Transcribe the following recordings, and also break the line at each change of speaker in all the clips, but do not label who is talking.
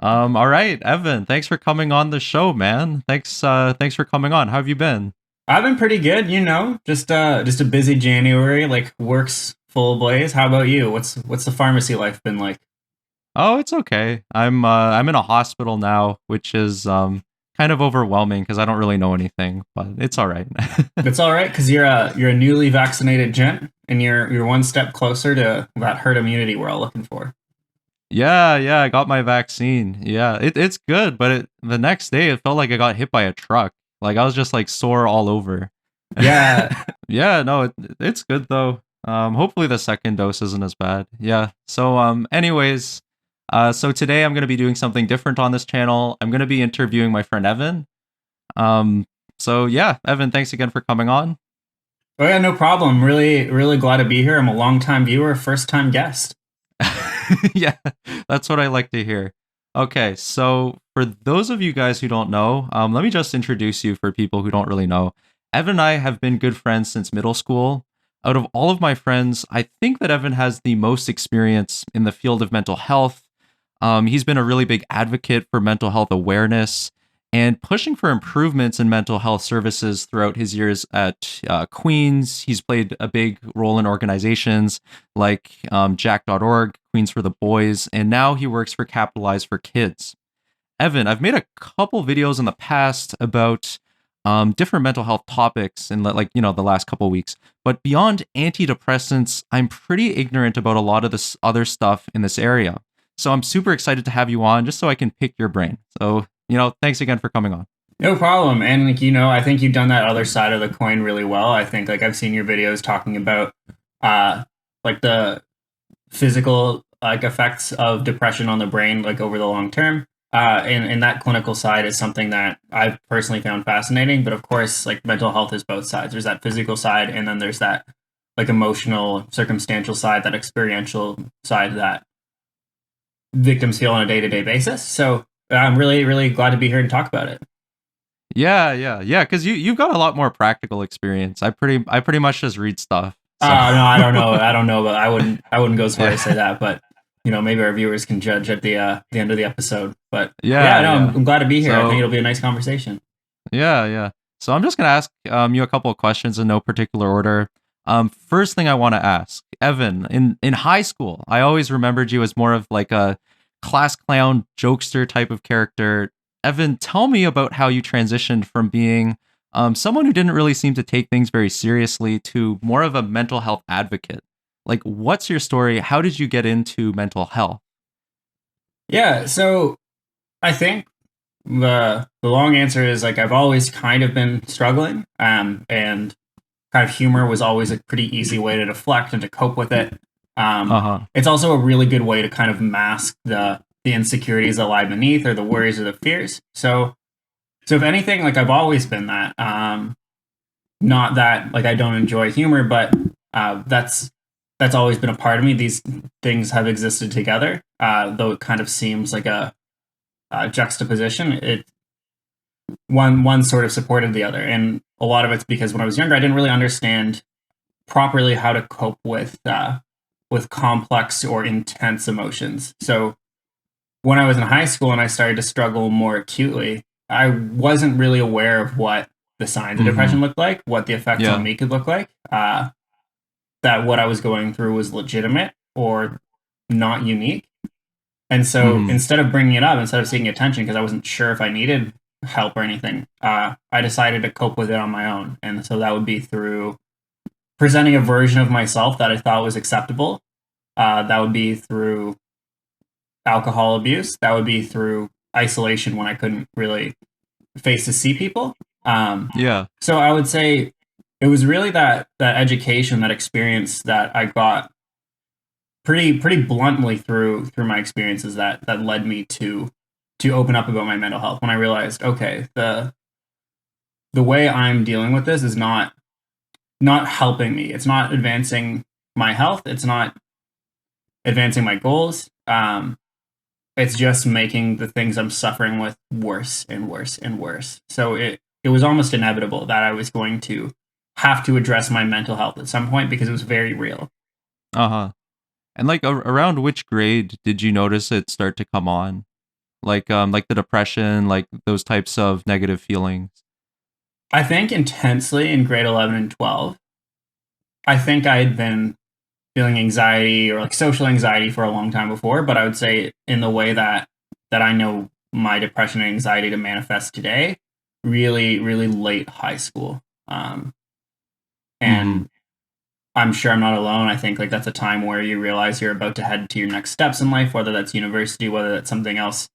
All right, Evan, thanks for coming on the show, man. Thanks for coming on. How have you been?
I've been pretty good, just a busy January, like works full blaze. How about you? What's the pharmacy life been like?
Oh, it's okay. I'm in a hospital now, which is kind of overwhelming because I don't really know anything, but it's all right.
It's all right because you're a newly vaccinated gent, and you're one step closer to that herd immunity we're all looking for.
Yeah, I got my vaccine. Yeah, it's good, but the next day it felt like I got hit by a truck. Like I was just like sore all over.
Yeah,
Yeah, no, it's good though. Hopefully the second dose isn't as bad. Yeah. So anyways, so today I'm gonna be doing something different on this channel. I'm gonna be interviewing my friend Evan. Um, so yeah, Evan, thanks again for coming on.
oh yeah, no problem. Really glad to be here. I'm a long time viewer, first time guest.
Yeah, that's what I like to hear. Okay, so for those of you guys who don't know, let me just introduce you for people who don't really know. Evan and I have been good friends since middle school. Out of all of my friends, I think that Evan has the most experience in the field of mental health. He's been a really big advocate for mental health awareness and pushing for improvements in mental health services throughout his years at Queens. He's played a big role in organizations like Jack.org, Queens for the Boys, and now he works for Capitalize for Kids. Evan, I've made a couple videos in the past about different mental health topics in the last couple weeks. But beyond antidepressants, I'm pretty ignorant about a lot of this other stuff in this area. So I'm super excited to have you on just so I can pick your brain. So, thanks again for coming on.
No problem. And I think you've done that other side of the coin really well. I think like I've seen your videos talking about uh like the physical like effects of depression on the brain like over the long term. And that clinical side is something that I've personally found fascinating. But of course, like mental health is both sides. There's that physical side, and then there's that like emotional, circumstantial side, that experiential side that victims feel on a day to day basis. So I'm really glad to be here and talk about it.
Yeah. Because you've got a lot more practical experience. I pretty much just read stuff. So
No, I don't know. I don't know, but I wouldn't go as far as say
yeah,
that. But maybe our viewers can judge at the end of the episode. But yeah,
yeah,
no,
yeah.
I'm glad to be here. I think
So
it'll be a nice conversation.
yeah. So I'm just gonna ask you a couple of questions in no particular order. First thing I want to ask, Evan, in high school, I always remembered you as more of like a class clown, jokester type of character. Evan, tell me about how you transitioned from being someone who didn't really seem to take things very seriously to more of a mental health advocate. Like, what's your story? How did you get into mental health?
Yeah, so I think the long answer is like I've always kind of been struggling, and kind of humor was always a pretty easy way to deflect and to cope with it.
Uh huh.
It's also a really good way to kind of mask the insecurities that lie beneath, or the worries or the fears. So if anything, like I've always been that. Not that like I don't enjoy humor, but that's always been a part of me. These things have existed together, though it kind of seems like a juxtaposition. It one sort of supported the other, and a lot of it's because when I was younger, I didn't really understand properly how to cope with complex or intense emotions. So when I was in high school and I started to struggle more acutely, I wasn't really aware of what the signs of
Mm-hmm.
depression looked like, what the effects on
Yeah.
me could look like. That what I was going through was legitimate or not unique. And so
Mm-hmm.
instead of bringing it up, instead of seeking attention, because I wasn't sure if I needed help or anything, I decided to cope with it on my own. And so that would be through presenting a version of myself that I thought was acceptable. That would be through alcohol abuse. That would be through isolation when I couldn't really face to see people. Um,
Yeah.
so I would say it was really that education, that experience that I got pretty bluntly through my experiences that led me to open up about my mental health. When I realized, okay, the way I'm dealing with this is not helping me. It's not advancing my health. It's not advancing my goals. It's just making the things I'm suffering with worse and worse and worse. So it was almost inevitable that I was going to have to address my mental health at some point because it was very real.
Uh huh. And like around which grade did you notice it start to come on? like the depression, like those types of negative feelings?
I think intensely in grade 11 and 12. I think I had been feeling anxiety or like social anxiety for a long time before, but I would say in the way that I know my depression and anxiety to manifest today, really, really late high school.
Mm-hmm.
And I'm sure I'm not alone. I think like that's a time where you realize you're about to head to your next steps in life, whether that's university, whether that's something else.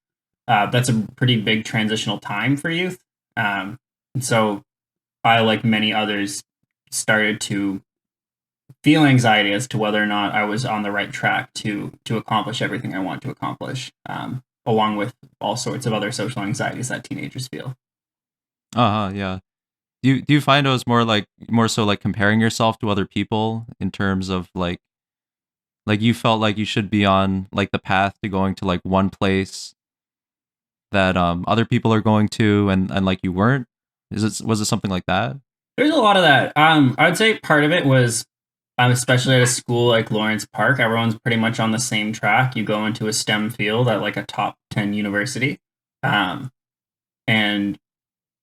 That's a pretty big transitional time for youth. And so I, like many others, started to feel anxiety as to whether or not I was on the right track to accomplish everything I want to accomplish, along with all sorts of other social anxieties that teenagers feel.
Uh-huh, yeah. Do you find it was more so like comparing yourself to other people in terms of like you felt like you should be on like the path to going to like one place that other people are going to, and like you weren't? Was it something like that?
There's a lot of that. I would say part of it was, especially at a school like Lawrence Park, everyone's pretty much on the same track. You go into a STEM field at like a top 10 university, um, and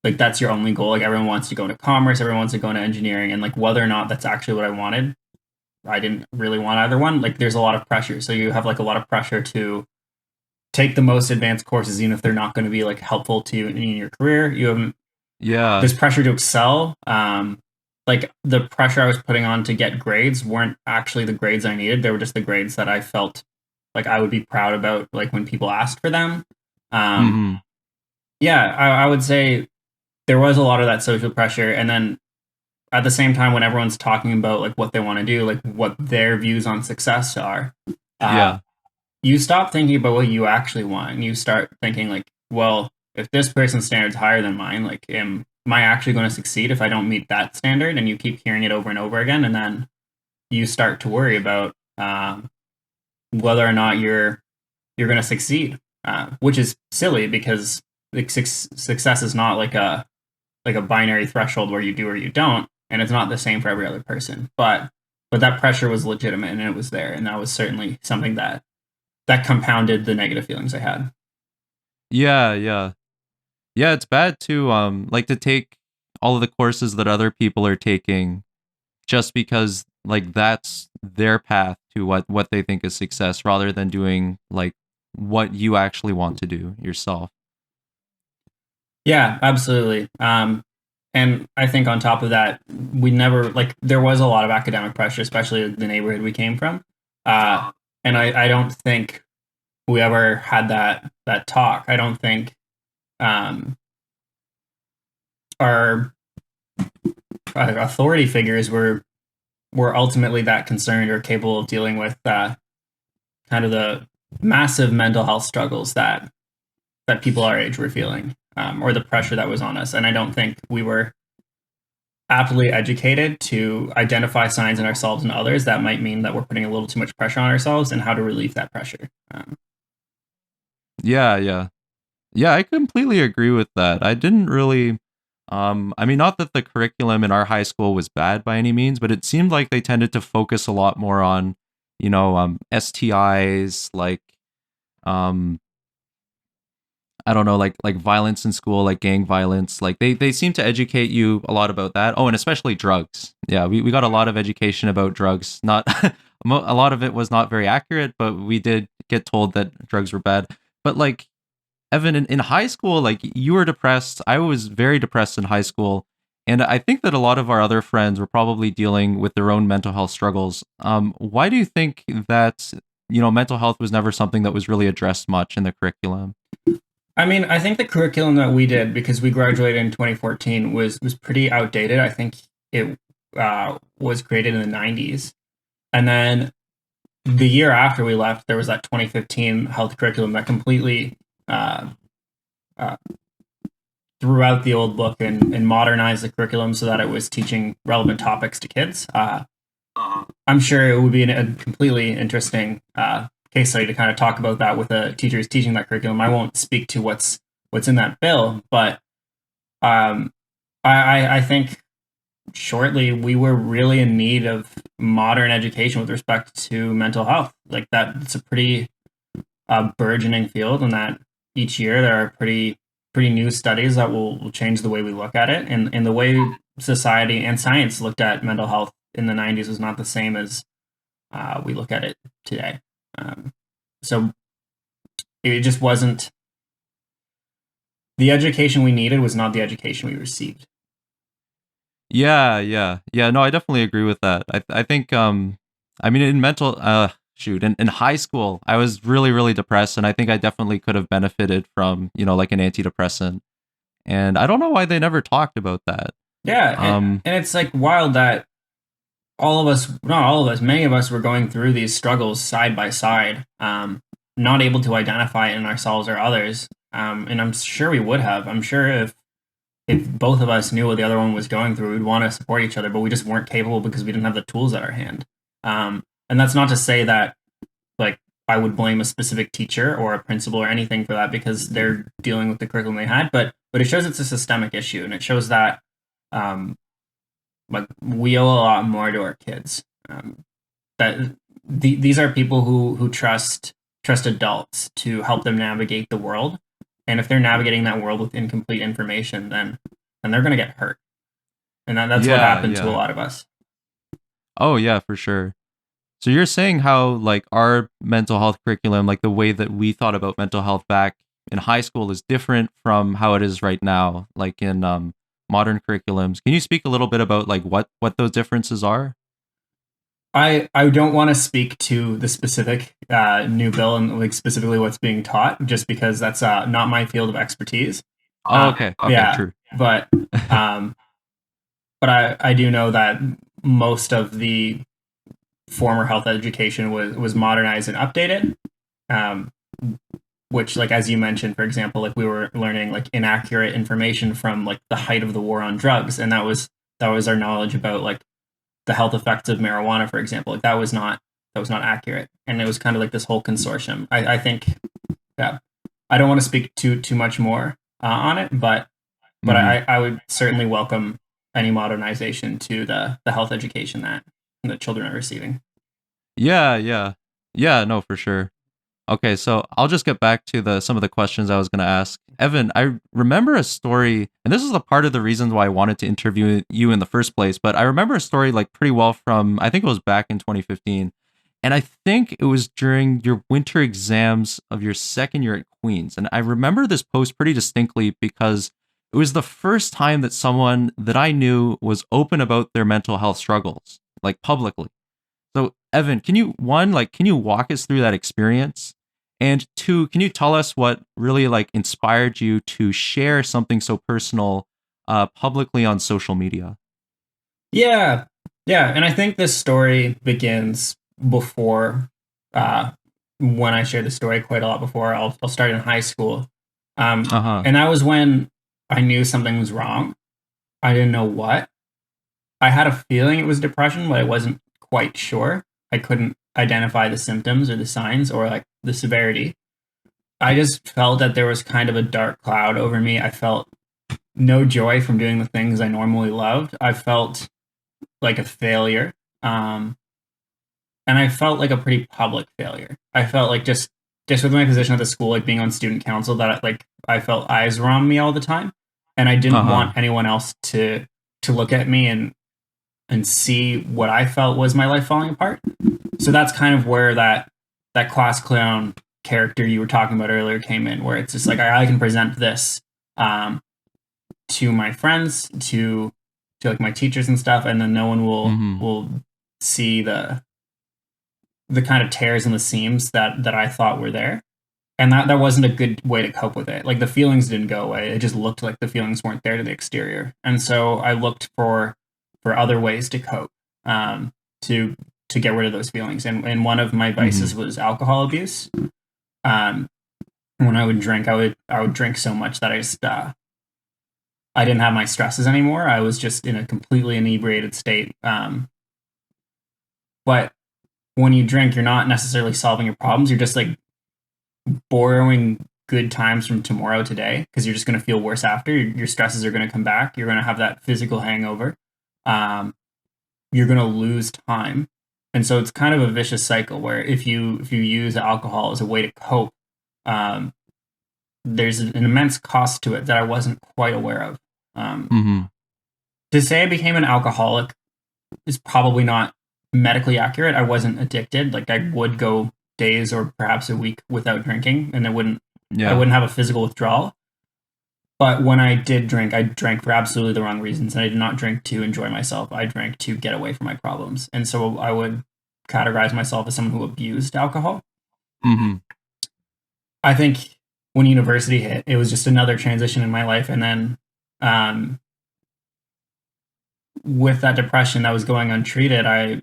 like that's your only goal. Like everyone wants to go into commerce, everyone wants to go into engineering, and like whether or not that's actually what I wanted, I didn't really want either one. Like there's a lot of pressure, so you have like a lot of pressure to take the most advanced courses, even if they're not going to be like helpful to you in your career. You have
Yeah.
There's pressure to excel. Like the pressure I was putting on to get grades weren't actually the grades I needed. They were just the grades that I felt like I would be proud about, like when people asked for them. Um,
Mm-hmm.
yeah, I would say there was a lot of that social pressure, and then at the same time, when everyone's talking about like what they want to do, like what their views on success are, uh,
Yeah.
you stop thinking about what you actually want, and you start thinking like, well, if this person's standard's higher than mine, like am I actually going to succeed if I don't meet that standard? And you keep hearing it over and over again, and then you start to worry about whether or not you're going to succeed, which is silly because like, success is not like a binary threshold where you do or you don't, and it's not the same for every other person. But that pressure was legitimate and it was there, and that was certainly something that compounded the negative feelings I had.
Yeah, yeah. Yeah, it's bad to like to take all of the courses that other people are taking just because like that's their path to what they think is success rather than doing like what you actually want to do yourself.
Yeah, absolutely. And I think on top of that, we never like there was a lot of academic pressure, especially the neighborhood we came from. Uh, and I don't think we ever had that talk. I don't think um, our authority figures were ultimately that concerned or capable of dealing with kind of the massive mental health struggles that people our age were feeling, or the pressure that was on us. And I don't think we were aptly educated to identify signs in ourselves and others that might mean that we're putting a little too much pressure on ourselves and how to relieve that pressure.
Yeah, yeah. Yeah, I completely agree with that. I didn't really I mean not that the curriculum in our high school was bad by any means, but it seemed like they tended to focus a lot more on, STIs, like um I don't know, like violence in school, like gang violence. Like they seem to educate you a lot about that. Oh, and especially drugs. Yeah, we got a lot of education about drugs. Not a lot of it was not very accurate, but we did get told that drugs were bad. But like Evan, in high school, like you were depressed. I was very depressed in high school. And I think that a lot of our other friends were probably dealing with their own mental health struggles. Why do you think that, mental health was never something that was really addressed much in the curriculum?
I mean, I think the curriculum that we did, because we graduated in 2014, was pretty outdated. I think it was created in the 90s. And then the year after we left, there was that 2015 health curriculum that completely uh, uh, threw out the old book and modernized the curriculum so that it was teaching relevant topics to kids. I'm sure it would be a completely interesting case study to kind of talk about that with the teachers teaching that curriculum. I won't speak to what's in that bill, but um, I think shortly we were really in need of modern education with respect to mental health. Like that, it's a pretty burgeoning field, and that each year there are pretty new studies that will change the way we look at it, and the way society and science looked at mental health in the 90s was not the same as we look at it today. So it just wasn't the education we needed was not the education we received.
Yeah. No, I definitely agree with that. I think I mean in mental shoot in high school I was really depressed, and I think I definitely could have benefited from, like an antidepressant. And I don't know why they never talked about that.
Yeah,
Um
and it's like wild that all of us, not all of us, many of us were going through these struggles side by side, not able to identify it in ourselves or others. And I'm sure we would have. I'm sure if both of us knew what the other one was going through, we'd want to support each other, but we just weren't capable because we didn't have the tools at our hand. And that's not to say that like I would blame a specific teacher or a principal or anything for that because they're dealing with the curriculum they had, but it shows it's a systemic issue, and it shows that um, like we owe a lot more to our kids. That these are people who trust adults to help them navigate the world, and if they're navigating that world with incomplete information, then they're going to get hurt, and that's what
yeah,
happened to a
yeah.
lot of us.
Oh yeah, for sure. So you're saying how like our mental health curriculum, like the way that we thought about mental health back in high school is different from how it is right now, like in modern curriculums. Can you speak a little bit about like what those differences are?
I don't want to speak to the specific new bill and like specifically what's being taught, just because that's not my field of expertise.
Oh, okay. Okay,
Yeah,
true.
but um, but I do know that most of the former health education was modernized and updated. Um, which, like as you mentioned, for example, like we were learning like inaccurate information from like the height of the war on drugs, and that was our knowledge about like the health effects of marijuana, for example. Like that was not accurate, and it was kind of like this whole consortium. I think, yeah, I don't want to speak too much more on it, but
Hmm.
I would certainly welcome any modernization to the health education that children are receiving.
Yeah. No, for sure. Okay, so I'll just get back to the some of the questions I was going to ask. Evan, I remember a story, and this is a part of the reason why I wanted to interview you in the first place, but I remember a story like pretty well from I think it was back in 2015. And I think it was during your winter exams of your second year at Queens. And I remember this post pretty distinctly because it was the first time that someone that I knew was open about their mental health struggles, like publicly. So, Evan, can you walk us through that experience? And two, can you tell us what really like inspired you to share something so personal publicly on social media?
Yeah, yeah, and I think this story begins before uh, when I shared the story quite a lot before. I'll start in high school,
Uh-huh.
and that was when I knew something was wrong. I didn't know what. I had a feeling it was depression, but I wasn't quite sure. I couldn't identify the symptoms or the signs or like the severity. I just felt that there was kind of a dark cloud over me. I felt no joy from doing the things I normally loved. I felt like a failure. Um, and I felt like a pretty public failure. I felt like just with my position at the school, like being on student council, that like I felt eyes were on me all the time, and I didn't
Uh-huh.
want anyone else to look at me and see what I felt was my life falling apart. So that's kind of where that class clown character you were talking about earlier came in, where it's just like I can present this um, to my friends, to like my teachers and stuff, and then no one
Mm-hmm.
will see the kind of tears and the seams that I thought were there. And that wasn't a good way to cope with it. Like the feelings didn't go away. It just looked like the feelings weren't there to the exterior. And so I looked for other ways to cope, um, to to get rid of those feelings. And one of my
Mm-hmm.
vices was alcohol abuse. Um, when I would drink, I would drink so much that I didn't have my stresses anymore. I was just in a completely inebriated state. But when you drink, you're not necessarily solving your problems. You're just like borrowing good times from tomorrow today because you're just going to feel worse after. Your stresses are going to come back. You're going to have that physical hangover. Um, you're going to lose time, and so it's kind of a vicious cycle where if you use alcohol as a way to cope, um, there's an immense cost to it that I wasn't quite aware of. Um,
Mm-hmm.
to say I became an alcoholic is probably not medically accurate. I wasn't addicted. Like I would go days or perhaps a week without drinking, and I
Yeah.
wouldn't have a physical withdrawal. But when I did drink, I drank for absolutely the wrong reasons, and I did not drink to enjoy myself. I drank to get away from my problems, and so I would categorize myself as someone who abused alcohol.
Mm-hmm.
I think when university hit, it was just another transition in my life, and then um, with that depression that was going untreated, I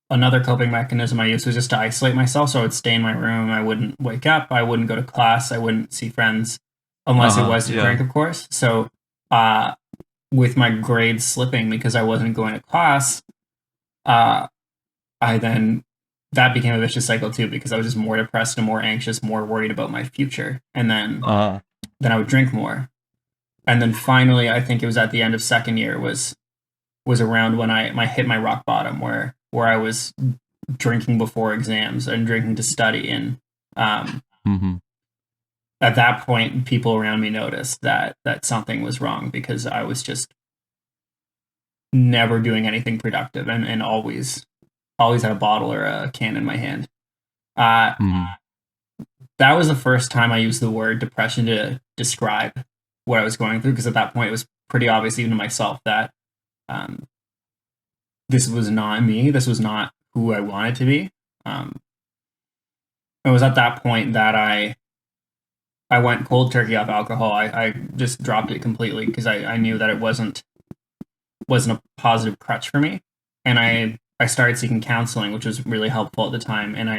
another coping mechanism I used was just to isolate myself. So I would stay in my room. I wouldn't wake up. I wouldn't go to class. I wouldn't see friends unless it
Uh-huh.
was to
Yeah.
drink, of course. So uh, with my grades slipping because I wasn't going to class, uh, I then that became a vicious cycle too because I was just more depressed and more anxious, more worried about my future, and
Uh-huh.
then I would drink more, and then finally, I think it was at the end of second year was around when I hit my rock bottom where I was drinking before exams and drinking to study, and um,
Mm-hmm.
at that point, people around me noticed that something was wrong because I was just never doing anything productive and always had a bottle or a can in my hand. Uh,
Mm-hmm.
that was the first time I used the word depression to describe what I was going through because at that point it was pretty obvious even to myself that um, this was not me. This was not who I wanted to be. Um, it was at that point that I went cold turkey off alcohol. I just dropped it completely because I knew that it wasn't a positive crutch for me, and I started seeking counseling, which was really helpful at the time, and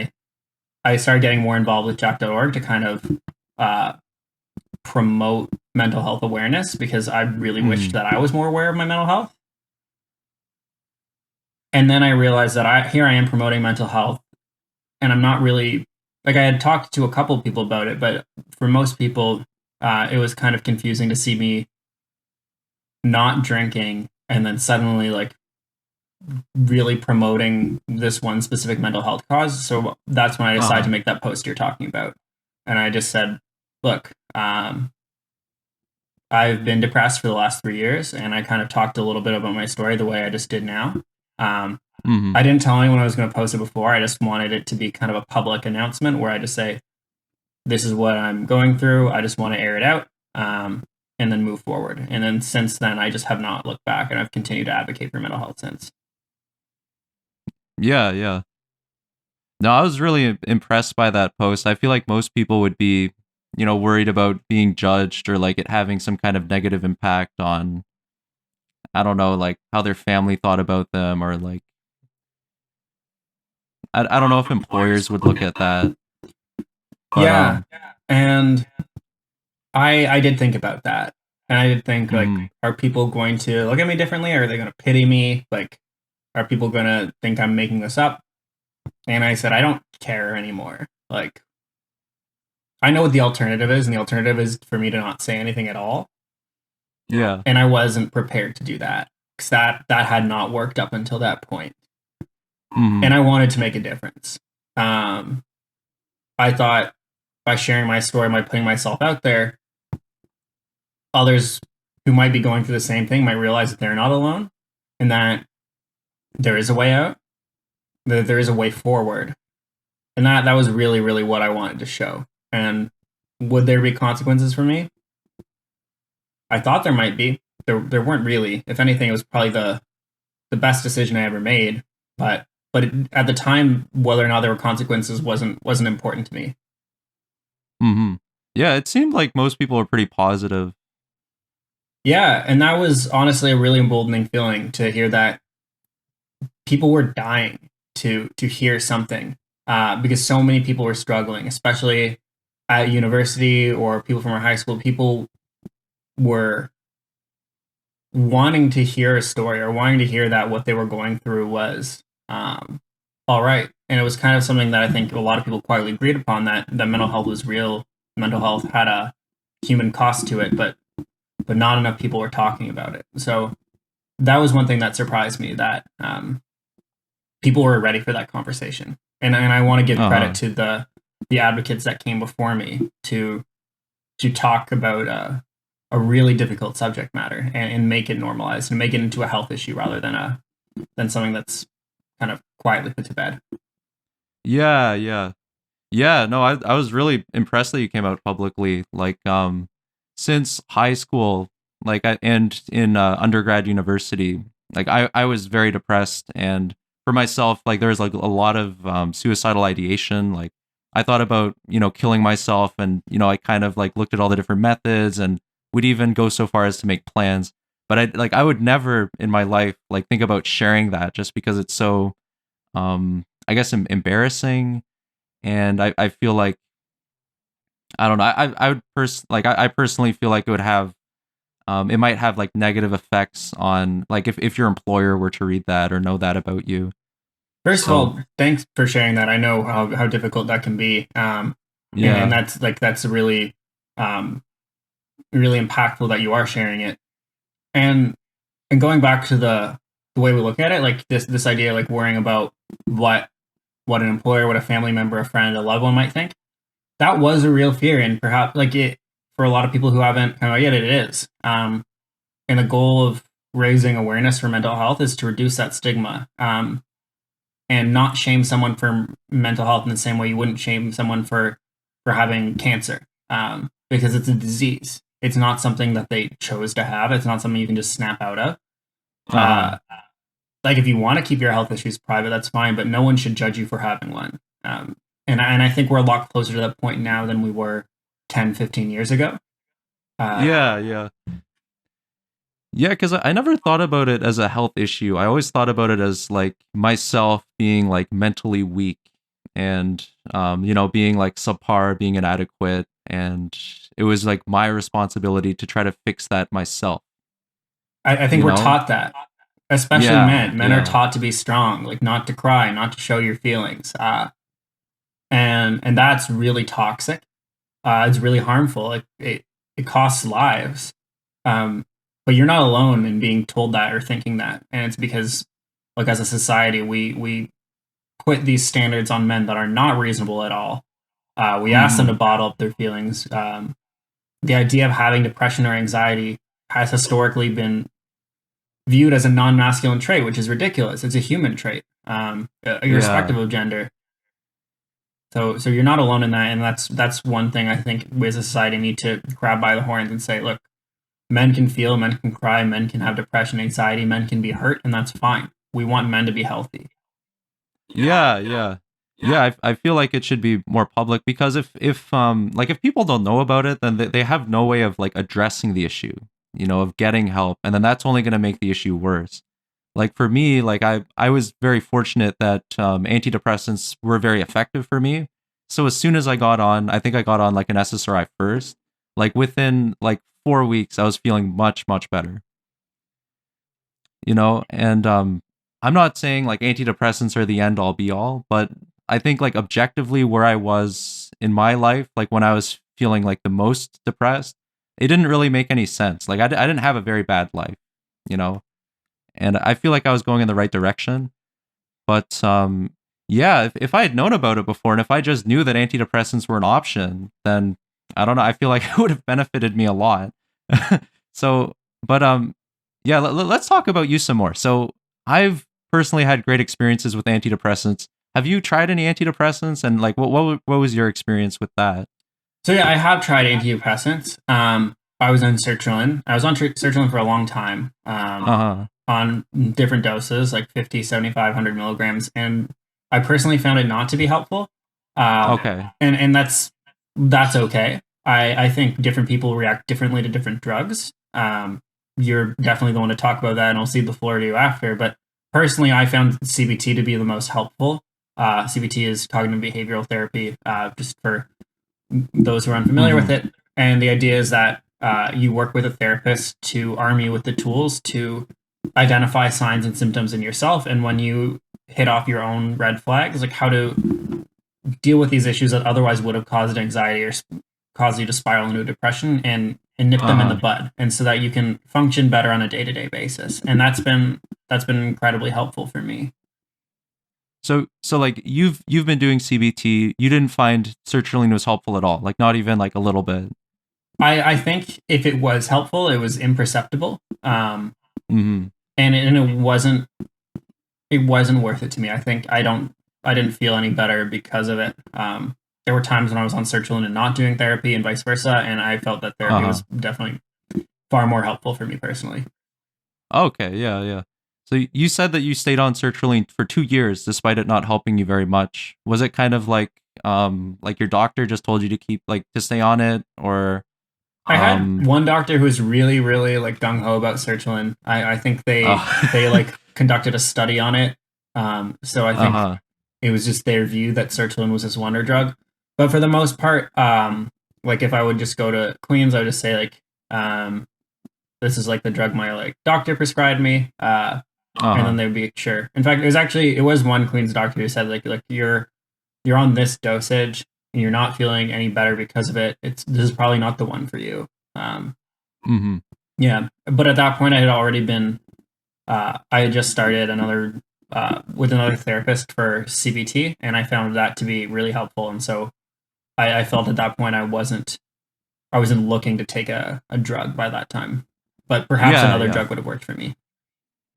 I started getting more involved with Jack.org to kind of uh, promote mental health awareness because I really wished
Mm-hmm.
that I was more aware of my mental health. And then I realized that I am promoting mental health, and I'm not really like I had talked to a couple of people about it, but for most people, it was kind of confusing to see me not drinking and then suddenly like really promoting this one specific mental health cause. So that's when I decided to
Uh-huh.
make that post you're talking about, and I just said, "Look, I've been depressed for the last 3 years," and I kind of talked a little bit about my story the way I just did now. Um,
Mm-hmm.
I didn't tell anyone I was going to post it before. I just wanted it to be kind of a public announcement where I just say, this is what I'm going through. I just want to air it out and then move forward. And then since then, I just have not looked back and I've continued to advocate for mental health since.
Yeah, yeah. No, I was really impressed by that post. I feel like most people would be, worried about being judged or like it having some kind of negative impact on, I don't know, like how their family thought about them or like, I don't know if employers would look at that, but,
Yeah. And I did think about that. And I did think, like,
mhm.
are people going to look at me differently? Are they going to pity me? Like, are people going to think I'm making this up? And I said, I don't care anymore. Like, I know what the alternative is, and the alternative is for me to not say anything at all.
Yeah.
And I wasn't prepared to do that because that had not worked up until that point. And
Mhm.
I wanted to make a difference. Um, I thought by sharing my story, by putting myself out there, others who might be going through the same thing might realize that they're not alone and that there is a way out, that there is a way forward. And that was really, really what I wanted to show. And would there be consequences for me? I thought there might be. There weren't really. If anything, it was probably the best decision I ever made. At the time, whether or not there were consequences wasn't important to me.
Mhm. Yeah, it seemed like most people are pretty positive.
Yeah, and that was honestly a really emboldening feeling to hear that people were dying to hear something because so many people were struggling, especially at university or people from our high school. People were wanting to hear a story or wanting to hear that what they were going through was all right. And it was kind of something that I think a lot of people quietly agreed upon that mental health was real. Mental health had a human cost to it, but not enough people were talking about it. So that was one thing that surprised me that people were ready for that conversation. And I want to give credit
Uh-huh.
to the advocates that came before me to talk about a really difficult subject matter and make it normalized and make it into a health issue rather than something that's kind of quietly put to bed.
Yeah, yeah. Yeah, no, I was really impressed that you came out publicly. Like, since high school, and in undergrad university, like I was very depressed, and for myself, like there was like a lot of suicidal ideation. Like I thought about killing myself, and I kind of like looked at all the different methods, and would even go so far as to make plans. But I would never in my life like think about sharing that just because it's so I guess embarrassing, and I feel like I don't know. I would I personally feel like it would have it might have like negative effects on like if your employer were to read that or know that about you.
First of
So
all, thanks for sharing that. I know how difficult that can be, and
yeah,
that's really um, really impactful that you are sharing it. And and going back to the way we look at it, like this idea, like worrying about what an employer, what a family member, a friend, a loved one might think. That was a real fear, and perhaps like it for a lot of people who haven't kind of yet, it is. And the goal of raising awareness for mental health is to reduce that stigma, and not shame someone for mental health in the same way you wouldn't shame someone for having cancer, because it's a disease. It's not something that they chose to have. It's not something you can just snap out of.
uh-huh.
Uh, like if you want to keep your health issues private, that's fine, but no one should judge you for having one. And I think we're a lot closer to that point now than we were 10, 15 years ago. Uh,
Yeah, yeah. Yeah, because I never thought about it as a health issue. I always thought about it as like myself being like mentally weak and being like subpar, being inadequate, and it was like my responsibility to try to fix that myself,
I think
you
we're
know?
taught that, especially
Yeah,
men. Men are
yeah.
taught to be strong, like not to cry, not to show your feelings, and that's really toxic. It's really harmful. It costs lives. Um, but you're not alone in being told that or thinking that, and it's because, like as a society, we put these standards on men that are not reasonable at all. We ask them to
Mhm.
bottle up their feelings. The idea of having depression or anxiety has historically been viewed as a non-masculine trait, which is ridiculous. It's a human trait, irrespective
Yeah.
of gender. So you're not alone in that, and that's one thing I think we as a society need to grab by the horns and say, look, men can feel, men can cry, men can have depression, anxiety, men can be hurt, and that's fine. We want men to be healthy.
Yeah, yeah. Yeah, I feel like it should be more public because if people don't know about it, then they have no way of like addressing the issue, of getting help, and then that's only going to make the issue worse. Like for me, like I was very fortunate that antidepressants were very effective for me. So as soon as I got on, I think I got on like an SSRI first. Like within like 4 weeks, I was feeling much much better. And I'm not saying like antidepressants are the end all be all, but I think like objectively where I was in my life, like when I was feeling like the most depressed, it didn't really make any sense. Like I didn't have a very bad life, you know and I feel like I was going in the right direction. But yeah, if I had known about it before, and if I just knew that antidepressants were an option, then I don't know. I feel like it would have benefited me a lot. So, but yeah, let's talk about you some more. So, I've personally had great experiences with antidepressants. Have you tried any antidepressants, and like what was your experience with that?
So yeah, I have tried antidepressants. I was on sertraline. I was on sertraline for a long time,
Uh huh.
on different doses, like 50, 75, 100 milligrams. And I personally found it not to be helpful.
Okay.
And that's okay. I think different people react differently to different drugs. You're definitely going to talk about that, and I'll cede the floor to you after. But personally, I found CBT to be the most helpful. CBT is cognitive behavioral therapy, just for those who are unfamiliar with
Mm-hmm.
it. And the idea is that you work with a therapist to arm you with the tools to identify signs and symptoms in yourself. And when you hit off your own red flags, like how to deal with these issues that otherwise would have caused anxiety or caused you to spiral into a depression, and nip
Uh
them in the
huh.
bud, and so that you can function better on a day-to-day basis. And that's been incredibly helpful for me.
So like you've been doing CBT, you didn't find sertraline was helpful at all, like not even like a little bit.
I think if it was helpful, it was imperceptible.
Hmm.
And it wasn't worth it to me. I didn't feel any better because of it. There were times when I was on sertraline and not doing therapy and vice versa, and I felt that therapy
Uh-huh.
was definitely far more helpful for me personally.
Okay, yeah, yeah. So you said that you stayed on sertraline for 2 years despite it not helping you very much. Was it kind of like your doctor just told you to keep like to stay on it, or
I had
um
one doctor who was really, really like gung ho about sertraline. I think they
uh,
like conducted a study on it. So I think
uh-huh.
it was just their view that sertraline was this wonder drug. But for the most part, like if I would just go to Queens, I would just say like, this is like the drug my like doctor prescribed me. And then
Uh-huh.
they would be sure. In fact, it was one Queens doctor who said like you're on this dosage and you're not feeling any better because of it. This is probably not the one for you. Um,
Mhm.
yeah, but at that point, I had already been. I had just started with another therapist for CBT, and I found that to be really helpful. And so I felt at that point I wasn't looking to take a drug by that time, but perhaps
Yeah,
another
yeah.
drug would have worked for me.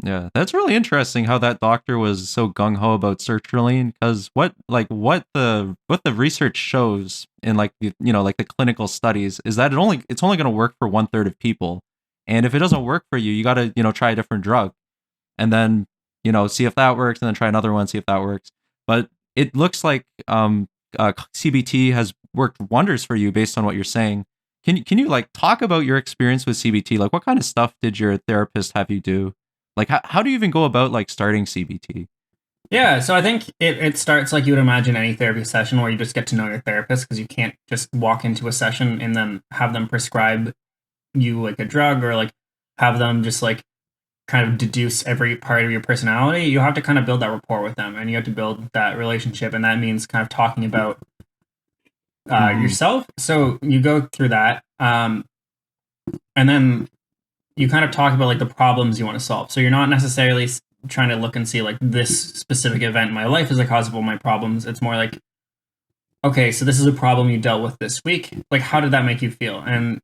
Yeah, that's really interesting how that doctor was so gung ho about sertraline. Because what the research shows in like like the clinical studies is that it's only going to work for 1/3 of people, and if it doesn't work for you, you got to try a different drug, and then see if that works, and then try another one, see if that works. But it looks like CBT has worked wonders for you based on what you're saying. Can you like talk about your experience with CBT? Like, what kind of stuff did your therapist have you do? Like, how do you even go about like starting CBT?
Yeah, so I think it starts like you would imagine any therapy session where you just get to know your therapist because you can't just walk into a session and then have them prescribe you like a drug or like have them just like kind of deduce every part of your personality. You have to kind of build that rapport with them and you have to build that relationship. And that means kind of talking about
Mm-hmm.
yourself. So you go through that. And then you kind of talk about like the problems you want to solve. So you're not necessarily trying to look and see like this specific event in my life is the cause of all my problems. It's more like, okay, so this is a problem you dealt with this week. Like, how did that make you feel? And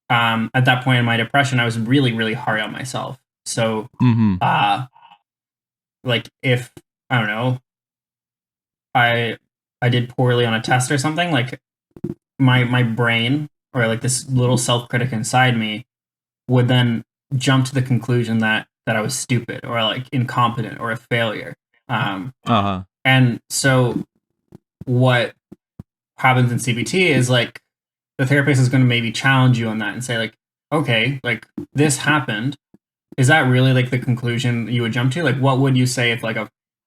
at that point in my depression, I was really, really hard on myself. So,
Mm-hmm.
uh, like, if I don't know, I I did poorly on a test or something, like my brain or like this little self critic inside me would then jump to the conclusion that I was stupid or like incompetent or a failure. Um,
Uh-huh.
and so what happens in CBT is like the therapist is going to maybe challenge you on that and say like, okay, like this happened. Is that really like the conclusion you would jump to? Like, what would you say if like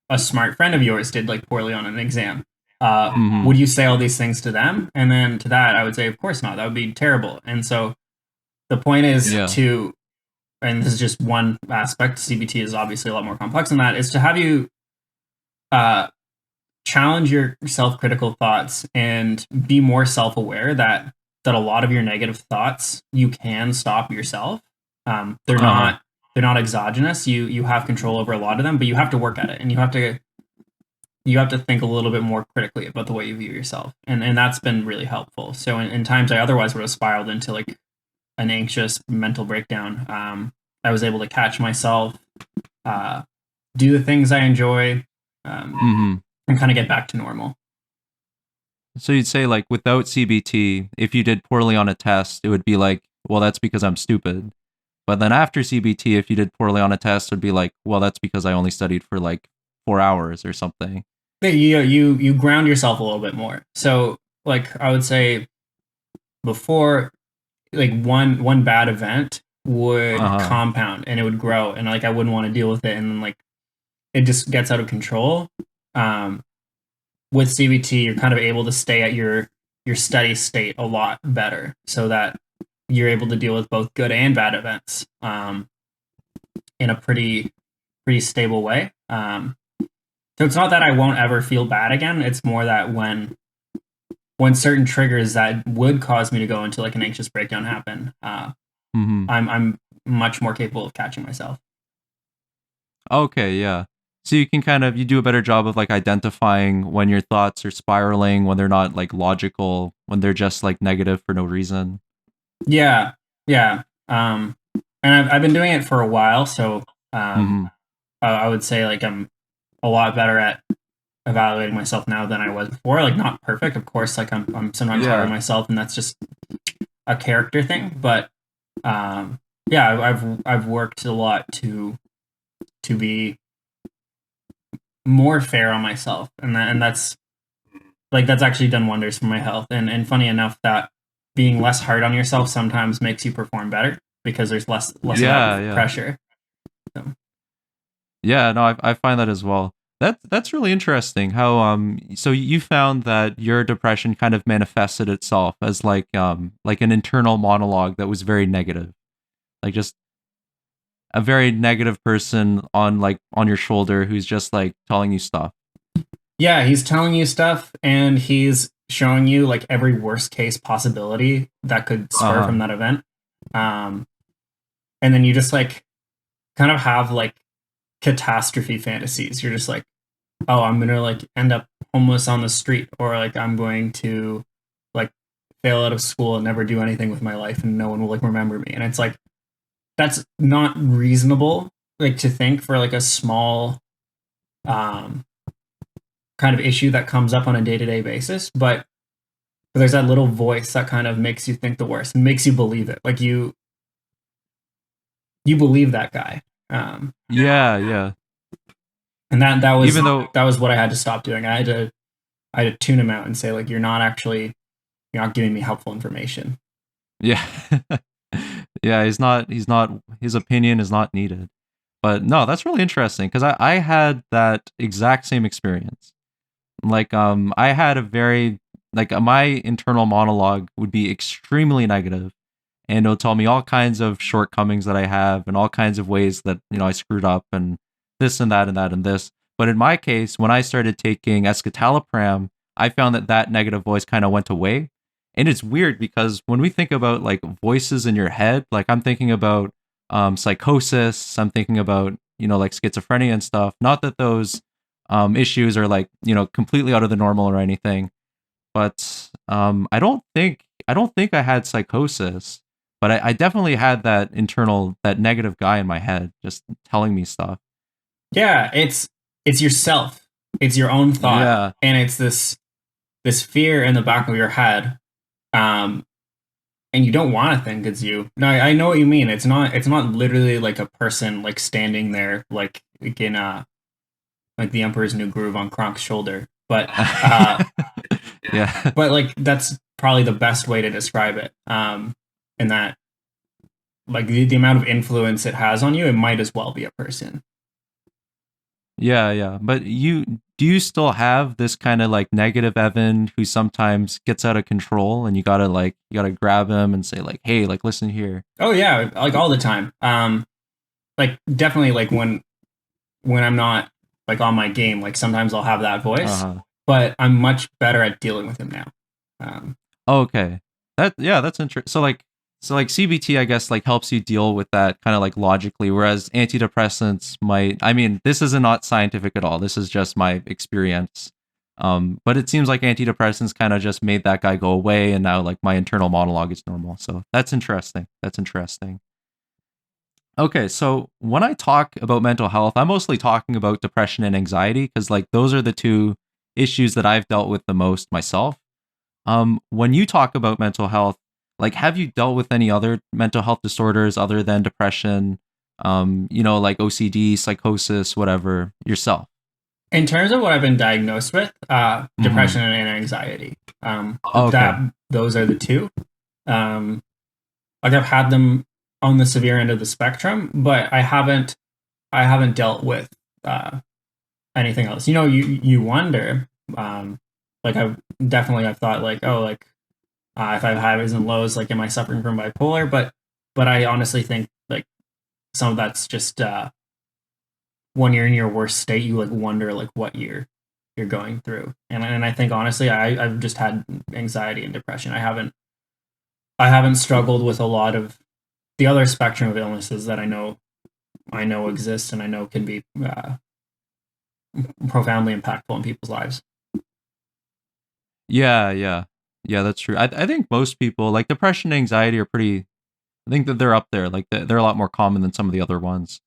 a smart friend of yours did like poorly on an exam?
Mm-hmm.
Would you say all these things to them? And then to that, I would say, of course not. That would be terrible. And so the point is
Yeah.
to, and this is just one aspect. CBT is obviously a lot more complex than that. Is to have you uh, challenge your self-critical thoughts and be more self-aware that a lot of your negative thoughts you can stop yourself. They're
Uh-huh.
not they're not exogenous. You have control over a lot of them, but you have to work at it, and you have to think a little bit more critically about the way you view yourself, and that's been really helpful. So in times I otherwise would have spiraled into like an anxious mental breakdown, I was able to catch myself, uh, do the things I enjoy, um,
Mm-hmm.
and kind of get back to normal.
So you'd say like without CBT, if you did poorly on a test, it would be like, well, that's because I'm stupid. But then after CBT, if you did poorly on a test, it would be like, well, that's because I only studied for like 4 hours or something.
You ground yourself a little bit more. So like I would say before, like one bad event would
Uh-huh.
compound and it would grow and like I wouldn't want to deal with it and then like it just gets out of control. Um, with CBT, you're kind of able to stay at your steady state a lot better, so that you're able to deal with both good and bad events in a pretty stable way. So it's not that I won't ever feel bad again. It's more that when certain triggers that would cause me to go into like an anxious breakdown happen,
Mm-hmm.
I'm much more capable of catching myself.
Okay, yeah. So you can kind of you do a better job of like identifying when your thoughts are spiraling, when they're not like logical, when they're just like negative for no reason.
Yeah, yeah. And I've been doing it for a while, so
Hmm.
I would say like I'm a lot better at evaluating myself now than I was before. Like not perfect, of course. Like I'm sometimes hard on
Yeah.
myself, and that's just a character thing. But yeah, I've worked a lot to be more fair on myself, and that's like that's actually done wonders for my health. And funny enough, that being less hard on yourself sometimes makes you perform better because there's less of
Yeah,
that
yeah.
pressure. So,
Yeah, no, I find that as well. That's really interesting. How so you found that your depression kind of manifested itself as like an internal monologue that was very negative. Like just a very negative person on like on your shoulder who's just like telling you stuff.
yeah, he's telling you stuff, and he's showing you like every worst case possibility that could spur from
Uh-huh.
that event. Um, and then you just like kind of have like catastrophe fantasies. You're just like, oh, I'm gonna like end up homeless on the street, or like I'm going to like fail out of school and never do anything with my life, and no one will like remember me. And it's like that's not reasonable, like to think for like a small um, kind of issue that comes up on a day to day basis, but there's that little voice that kind of makes you think the worst and makes you believe it. Like you believe that guy. Um,
Yeah, yeah.
and
Even though
that was what I had to stop doing. I had to tune him out and say like you're not giving me helpful information.
yeah. Yeah, he's not his opinion is not needed. But no, that's really interesting because I had that exact same experience. Like I had a very like my internal monologue would be extremely negative and it'll tell me all kinds of shortcomings that I have and all kinds of ways that I screwed up and this and that and that and this. But in my case, when I started taking escitalopram, I found that that negative voice kind of went away. And it's weird because when we think about like voices in your head, like I'm thinking about psychosis, I'm thinking about like schizophrenia and stuff. Not that those issues are like completely out of the normal or anything, but I don't think I had psychosis, but I definitely had that internal that negative guy in my head just telling me stuff.
Yeah, it's yourself. It's your own thought,
Yeah,
and it's this fear in the back of your head. Um, and you don't want to think it's you. No, I know what you mean. It's not literally like a person like standing there like in like the Emperor's New Groove on Kronk's shoulder.
yeah,
But like that's probably the best way to describe it. And that like the amount of influence it has on you, it might as well be a person.
yeah, yeah. But do you still have this kind of like negative Evan who sometimes gets out of control, and you gotta grab him and say like, hey, like listen here.
Oh yeah, like all the time. Like definitely like when I'm not like on my game, like sometimes I'll have that
Uh
voice,
huh.
but I'm much better at dealing with him now. Um,
Okay. That's interesting. So like CBT I guess like helps you deal with that kind of like logically, whereas antidepressants might I mean, this is not scientific at all. This is just my experience. But it seems like antidepressants kind of just made that guy go away and now like my internal monologue is normal. So that's interesting. That's interesting. Okay, so when I talk about mental health, I'm mostly talking about depression and anxiety because like those are the two issues that I've dealt with the most myself. When you talk about mental health, like have you dealt with any other mental health disorders other than depression? Like OCD, psychosis, whatever, yourself.
in terms of what I've been diagnosed with,
Mm-hmm.
depression and anxiety.
Okay.
That those are the two. Um, like I've had them on the severe end of the spectrum, but I haven't dealt with uh, anything else. You know, you wonder. Like I've thought like oh like if I have highs and lows, like am I suffering from bipolar? But I honestly think like some of that's just when you're in your worst state, you like wonder like what you're going through. And I think honestly, I've just had anxiety and depression. I haven't struggled with a lot of the other spectrum of illnesses that I know exist and I know can be profoundly impactful in people's lives.
Yeah, that's true. I think most people like depression and anxiety are pretty. I think that they're up there. Like they're a lot more common than some of the other ones.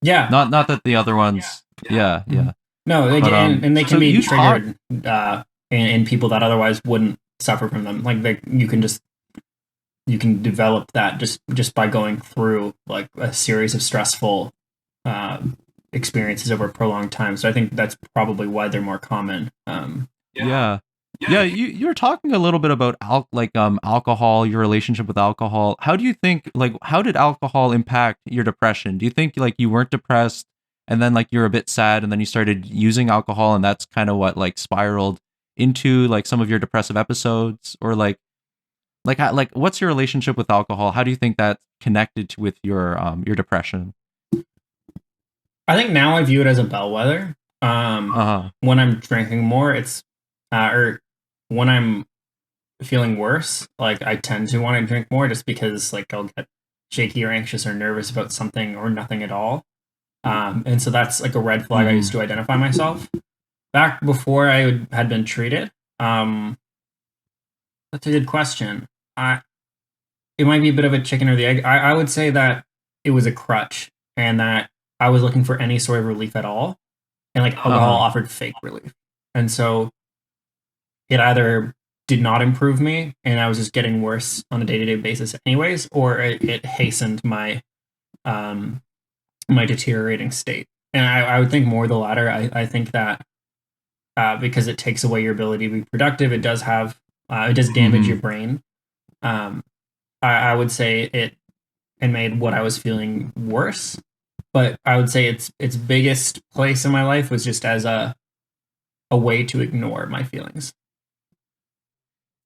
Yeah.
Not that the other ones. Yeah,
Mhm.
yeah.
No, they
But
and they
so
can be
you talk.
triggered in people that otherwise wouldn't suffer from them. Like you can develop that just by going through like a series of stressful uh, experiences over a prolonged time. So I think that's probably why they're more common.
Yeah. Yeah, you were talking a little bit about alcohol, your relationship with alcohol. How do you think like how did alcohol impact your depression? Do you think like you weren't depressed and then like you're a bit sad and then you started using alcohol and that's kind of what like spiraled into like some of your depressive episodes or like what's your relationship with alcohol? How do you think that connected with your depression?
I think now I view it as a bellwether.
Uh-huh.
When I'm drinking more, it's or when I'm feeling worse, like I tend to want to drink more just because like I'll get shaky or anxious or nervous about something or nothing at all. And so that's like a red flag I used
Mhm.
to identify myself. Back before had been treated, um, that's a good question. It might be a bit of a chicken or the egg. I would say that it was a crutch and that I was looking for any sort of relief at all. And like alcohol
Uh-huh.
offered fake relief. And so it either did not improve me and I was just getting worse on a day-to-day basis anyways, or it hastened um my deteriorating state. And I would think more the latter. I think that because it takes away your ability to be productive, it does damage your
Mhm.
brain. Um, I would say it made what I was feeling worse. But I would say its biggest place in my life was just as a way to ignore my feelings.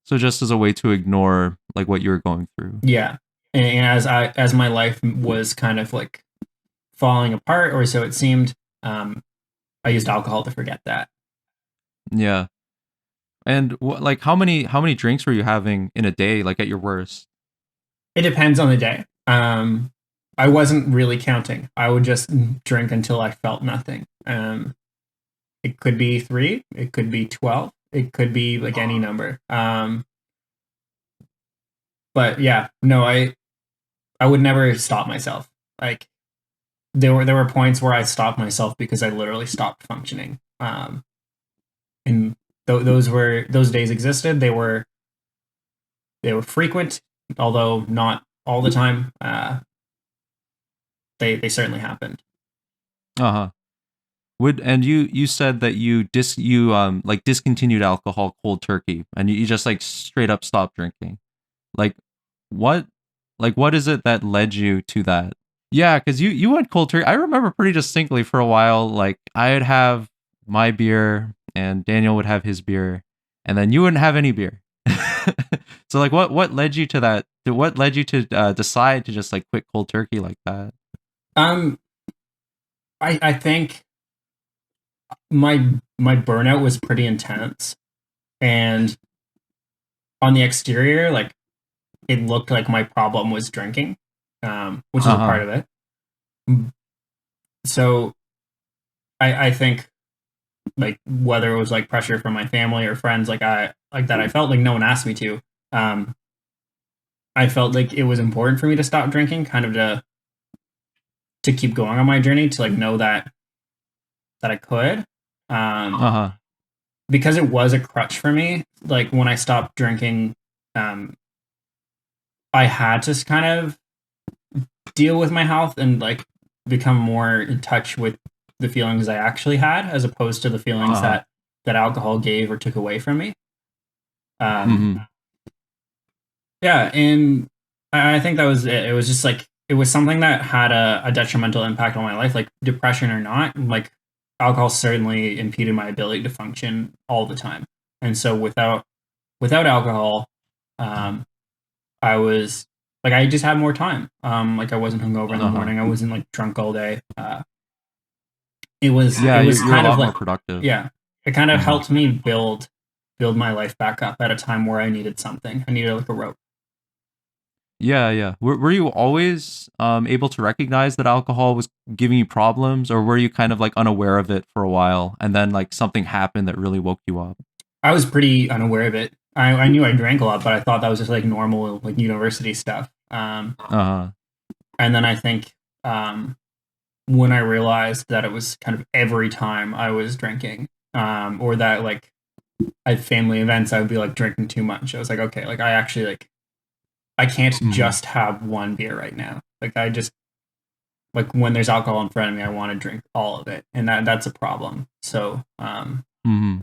So just as a way to ignore like what you were going through.
Yeah. And as my life was kind of like falling apart, or so it seemed, I used alcohol to forget that.
Yeah. And like how many drinks were you having in a day like at your worst?
It depends on the day. I wasn't really counting. I would just drink until I felt nothing. It could be three, it could be 12, it could be like any number. But yeah, no, I would never stop myself. Like there were points where I stopped myself because I literally stopped functioning. And those days existed. They were frequent, although not all the time. They certainly happened.
Uh-huh. Would and you said that you like discontinued alcohol cold turkey and you just like straight up stopped drinking. Like what what is it that led you to that? Yeah, cuz you went cold turkey. I remember pretty distinctly for a while like I'd have my beer and Daniel would have his beer and then you wouldn't have any beer. So like what led you to that? What led you to decide to just like quit cold turkey like that?
Um, I think my burnout was pretty intense, and on the exterior, like it looked like my problem was drinking, which is a part
Uh-huh.
of it. So I think like whether it was like pressure from my family or friends, like that I felt like no one asked me to. Um, I felt like it was important for me to stop drinking, kind of to keep going on my journey, to like know that I could. Um,
Uh-huh.
because it was a crutch for me. Like when I stopped drinking, um, I had to kind of deal with my health and like become more in touch with the feelings I actually had, as opposed to the feelings
Uh-huh.
that alcohol gave or took away from me. Um,
Mhm.
yeah, and I think that was it. It was just like it was something that had a detrimental impact on my life, like depression or not. Like alcohol certainly impeded my ability to function all the time, and so without alcohol, um, I was like I just had more time. Like I wasn't hungover in the
Uh-huh.
morning. I wasn't like drunk all day. It
Yeah,
was
you're a
kind of
lot
like
more productive.
yeah, it kind of
Mhm.
helped me build my life back up at a time where I needed something. I needed like a rope.
Yeah, yeah. Were you always able to recognize that alcohol was giving you problems, or were you kind of like unaware of it for a while, and then like something happened that really woke you up?
I was pretty unaware of it. I knew I drank a lot, but I thought that was just like normal like university stuff.
Uh-huh.
And then I think um, when I realized that it was kind of every time I was drinking, or that like at family events I would be like drinking too much. I was like, okay, like I actually like I can't
Hmm.
just have one beer right now. Like I just like when there's alcohol in front of me, I want to drink all of it, and that's a problem. So
Hmm.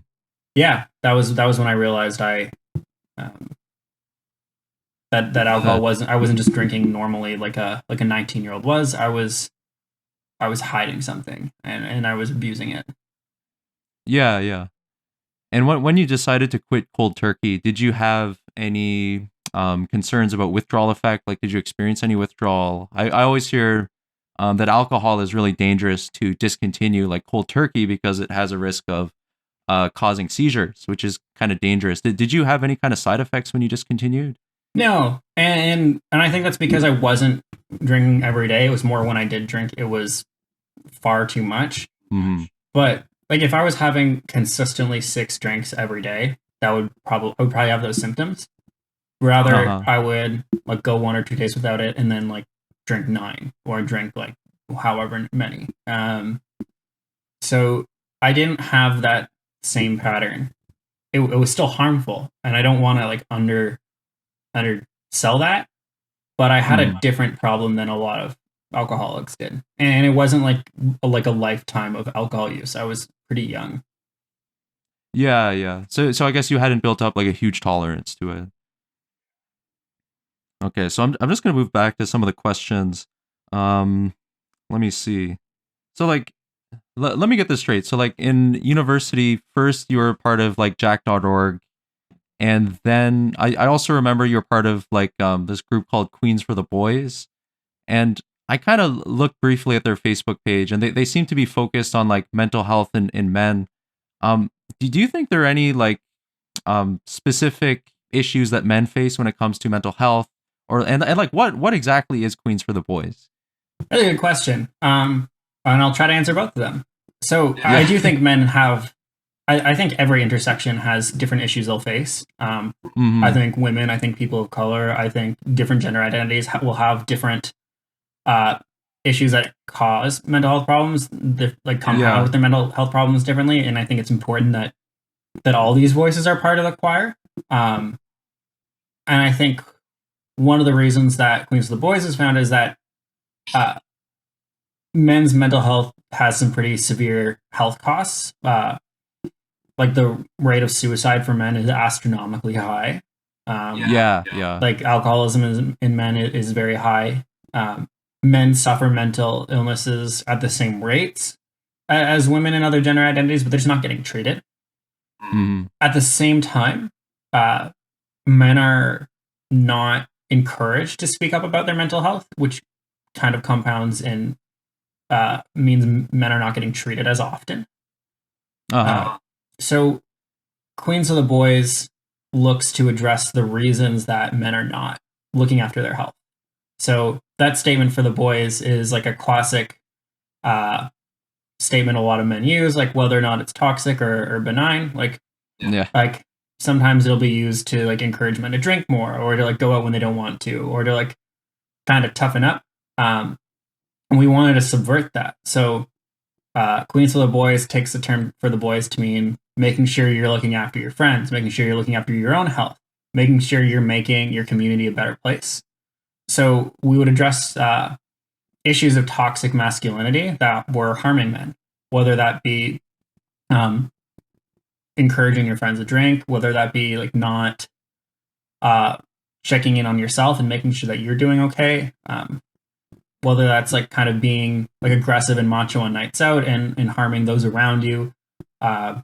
yeah, that was when I realized I um, that alcohol
That
wasn't I wasn't just drinking normally like a 19-year-old was. I was hiding something and I was abusing it.
yeah, yeah. And when you decided to quit cold turkey, did you have any concerns about withdrawal effect? Like, did you experience any withdrawal? I always hear that alcohol is really dangerous to discontinue, like cold turkey, because it has a risk of causing seizures, which is kind of dangerous. Did you have any kind of side effects when you discontinued?
No, and I think that's because I wasn't drinking every day. It was more when I did drink, it was far too much.
Hmm.
But like if I was having consistently 6 drinks every day, I would probably have those symptoms.
Uh
Rather,
huh.
I would like go 1 or 2 days without it, and then like drink nine or drink like however many. So I didn't have that same pattern. It was still harmful, and I don't want to like undersell that. But I had a
Hmm.
different problem than a lot of alcoholics did, and it wasn't like a lifetime of alcohol use. I was pretty young.
Yeah, yeah. So I guess you hadn't built up like a huge tolerance to it. Okay, so I'm just gonna move back to some of the questions. Um, let me see. So like let me get this straight. So like in university, first you were part of like Jack.org, and then I also remember you were part of like this group called Queens for the Boys. And I kind of looked briefly at their Facebook page, and they seem to be focused on like mental health in men. Um, do you think there are any like specific issues that men face when it comes to mental health? Or and like what exactly is Queens for the Boys?
Really good question. And I'll try to answer both of them. So I
Yeah.
do think men have. I think every intersection has different issues they'll face. I
Hmm.
think women. I think people of color. I think different gender identities will have different uh, issues that cause mental health problems, like compound
Yeah.
with their mental health problems differently. And I think it's important that all these voices are part of the choir. Um, and I think one of the reasons that Queens of the Boys is found is that uh, men's mental health has some pretty severe health costs. Like the rate of suicide for men is astronomically high.
Yeah. Yeah.
Like alcoholism in men is very high. Men suffer mental illnesses at the same rates as women and other gender identities, but they're just not getting treated.
Hmm.
At the same time, uh, men are not encouraged to speak up about their mental health, which kind of compounds and means men are not getting treated as often.
Uh-huh.
Uh, so Queens of the Boys looks to address the reasons that men are not looking after their health. So that statement for the boys is like a classic uh, statement a lot of men use, like whether or not it's toxic or benign.
Yeah.
Like sometimes it'll be used to like encourage men to drink more, or to like go out when they don't want to, or to like kind of toughen up. And we wanted to subvert that. So Queens for the Boys takes the term for the boys to mean making sure you're looking after your friends, making sure you're looking after your own health, making sure you're making your community a better place. So we would address issues of toxic masculinity that were harming men, whether that be um, encouraging your friends to drink, whether that be like not uh, checking in on yourself and making sure that you're doing okay, whether that's like kind of being like aggressive and macho on nights out and harming those around you. Uh,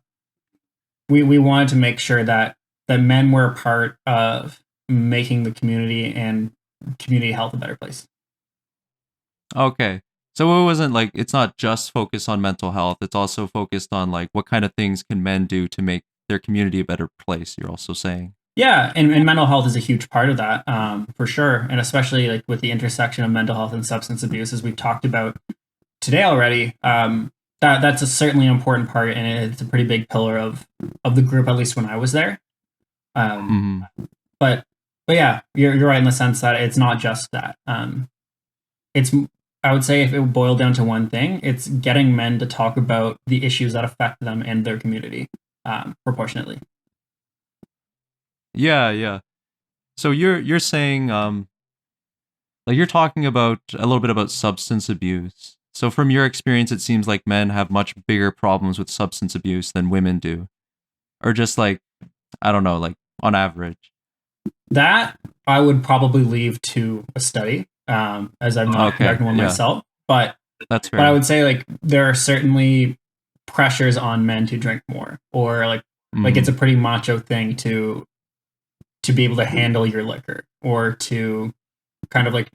we wanted to make sure that men were a part of making the community and community health a better place.
Okay. So it wasn't like it's not just focused on mental health. It's also focused on like what kind of things can men do to make their community a better place, you're also saying.
Yeah, and mental health is a huge part of that, for sure, and especially like with the intersection of mental health and substance abuse, as we've talked about today already. That's certainly an important part, and it's a pretty big pillar of the group, at least when I was there. Um,
Hmm.
but but yeah, you're right in the sense that it's not just that. It's I would say if it would boil down to one thing, it's getting men to talk about the issues that affect them and their community, proportionately.
Yeah, yeah. So you're saying like you're talking about a little bit about substance abuse. So from your experience, it seems like men have much bigger problems with substance abuse than women do, or just like I don't know, like on average.
That I would probably leave to a study, as I'm not
Okay,
conducting one
yeah,
myself.
that's
But I
fair.
would say like there are certainly pressures on men to drink more, or like it's
Hmm.
a pretty macho thing to be able to handle your liquor, or to kind of like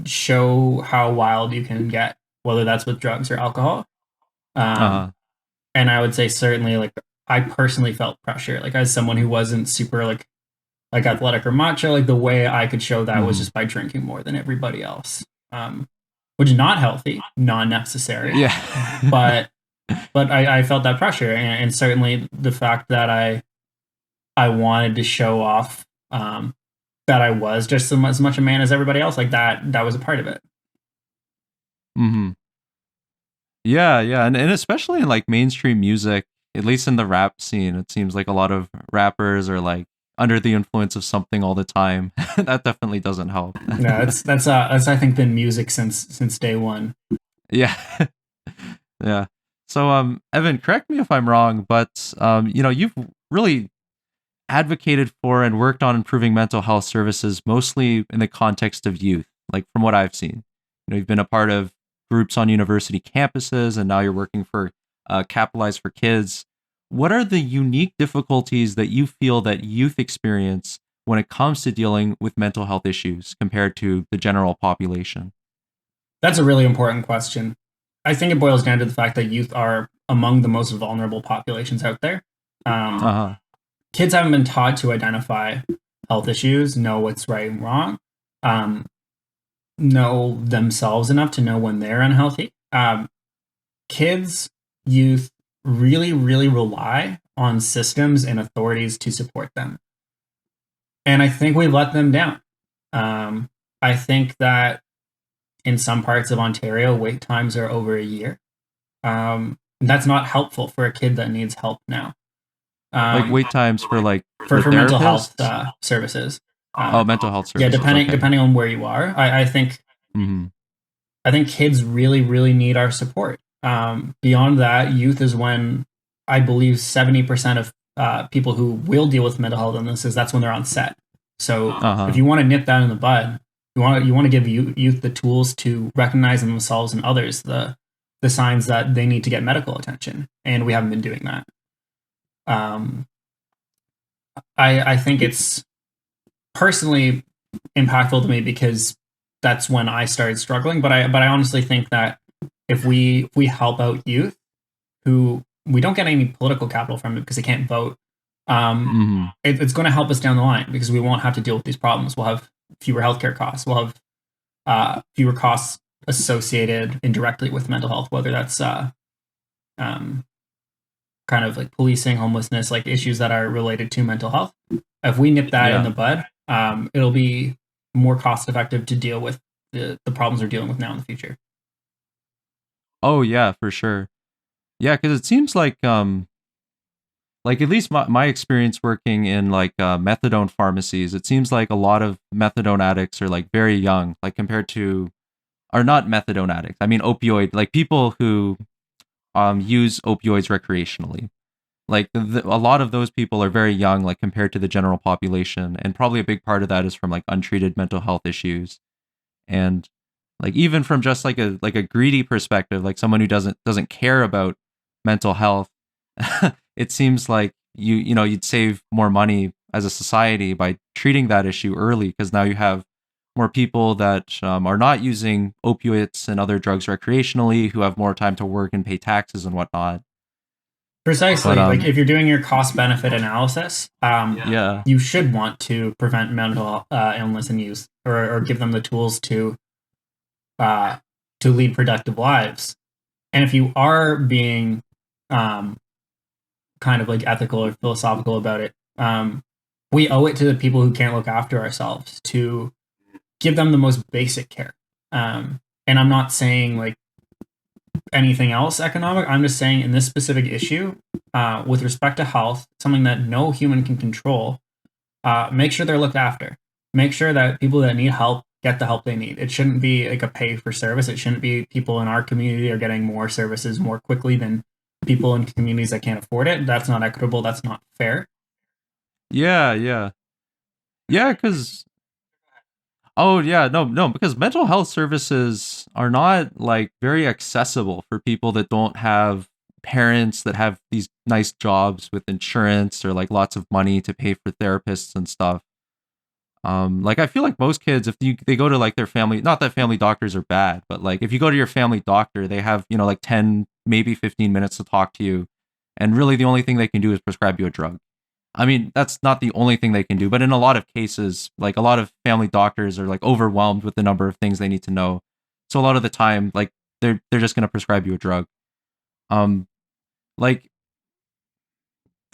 show how wild you can get, whether that's with drugs or alcohol. Um,
Uh-huh.
and I would say certainly like I personally felt pressure, like as someone who wasn't super like athletic or macho, like the way I could show that was
Hmm.
just by drinking more than everybody else, which is not healthy, not necessary,
Yeah.
but I felt that pressure, and certainly the fact that I wanted to show off, that I was just as much a man as everybody else, like that was a part of it.
Hmm. Yeah, yeah, and especially in like mainstream music, at least in the rap scene, it seems like a lot of rappers are like under the influence of something all the time. That definitely doesn't help.
Yeah, that's I think been music since day one.
Yeah. Yeah. So Evan, correct me if I'm wrong, but you've really advocated for and worked on improving mental health services mostly in the context of youth, like from what I've seen. You've been a part of groups on university campuses, and now you're working for Capitalize for Kids. What are the unique difficulties that you feel that youth experience when it comes to dealing with mental health issues compared to the general population?
That's a really important question. I think it boils down to the fact that youth are among the most vulnerable populations out there.
Uh
Um,
huh.
Kids haven't been taught to identify health issues, know what's right and wrong, um, know themselves enough to know when they're unhealthy. Kids, youth really rely on systems and authorities to support them. And I think we let them down. Um, I think that in some parts of Ontario, wait times are over a year. That's not helpful for a kid that needs help now.
Like
Um,
wait times for like the
for mental health
therapists.
services.
Oh, mental health
Yeah,
services. Okay.
depending on where you are,
Hmm.
I think kids really need our support. Beyond that, youth is when I believe 70% of people who will deal with mental health illnesses, that's when they're on set. So
Uh
if
huh.
you want to nip that in the bud, you want to give youth the tools to recognize in themselves and others the signs that they need to get medical attention, and we haven't been doing that. Um, I think it's personally impactful to me because that's when I started struggling. But I honestly think that if we help out youth who we don't get any political capital from it because they can't vote,
Hmm.
it's going to help us down the line because we won't have to deal with these problems. We'll have fewer healthcare costs. We'll have fewer costs associated indirectly with mental health, whether that's um, kind of like policing, homelessness, like issues that are related to mental health. If we nip that in
Yeah.
the bud, it'll be more cost effective to deal with the problems we're dealing with now in the future.
Oh yeah, for sure. Yeah, because it seems like at least my experience working in like methadone pharmacies, it seems like a lot of methadone addicts are like very young, like compared to are not methadone addicts. I mean opioid, like people who use opioids recreationally. Like a lot of those people are very young, like compared to the general population, and probably a big part of that is from like untreated mental health issues, and like even from just like a greedy perspective, like someone who doesn't care about mental health. It seems like you'd save more money as a society by treating that issue early, because now you have more people that are not using opiates and other drugs recreationally, who have more time to work and pay taxes and whatnot. But
Precisely. Like if you're doing your cost benefit analysis,
yeah.
you should want to prevent mental illness and use, or give them the tools uh, to lead productive lives. And if you are being um, kind of like ethical or philosophical about it, we owe it to the people who can't look after ourselves to give them the most basic care. And I'm not saying like anything else economic. I'm just saying in this specific issue, with respect to health, something that no human can control, make sure they're looked after. Make sure that people that need help get the help they need. It shouldn't be like a pay for service. It shouldn't be people in our community are getting more services more quickly than people in communities that can't afford it. That's not equitable. That's not fair.
Yeah, yeah. Yeah, cuz oh yeah, no, because mental health services are not like very accessible for people that don't have parents that have these nice jobs with insurance or like lots of money to pay for therapists and stuff. Like I feel like most kids, if they go to like their family, not that family doctors are bad, but like if you go to your family doctor, they have, you know, like 10, maybe 15 minutes to talk to you. And really the only thing they can do is prescribe you a drug. I mean, that's not the only thing they can do, but in a lot of cases, like a lot of family doctors are like overwhelmed with the number of things they need to know. So a lot of the time, like they're just going to prescribe you a drug. Um, like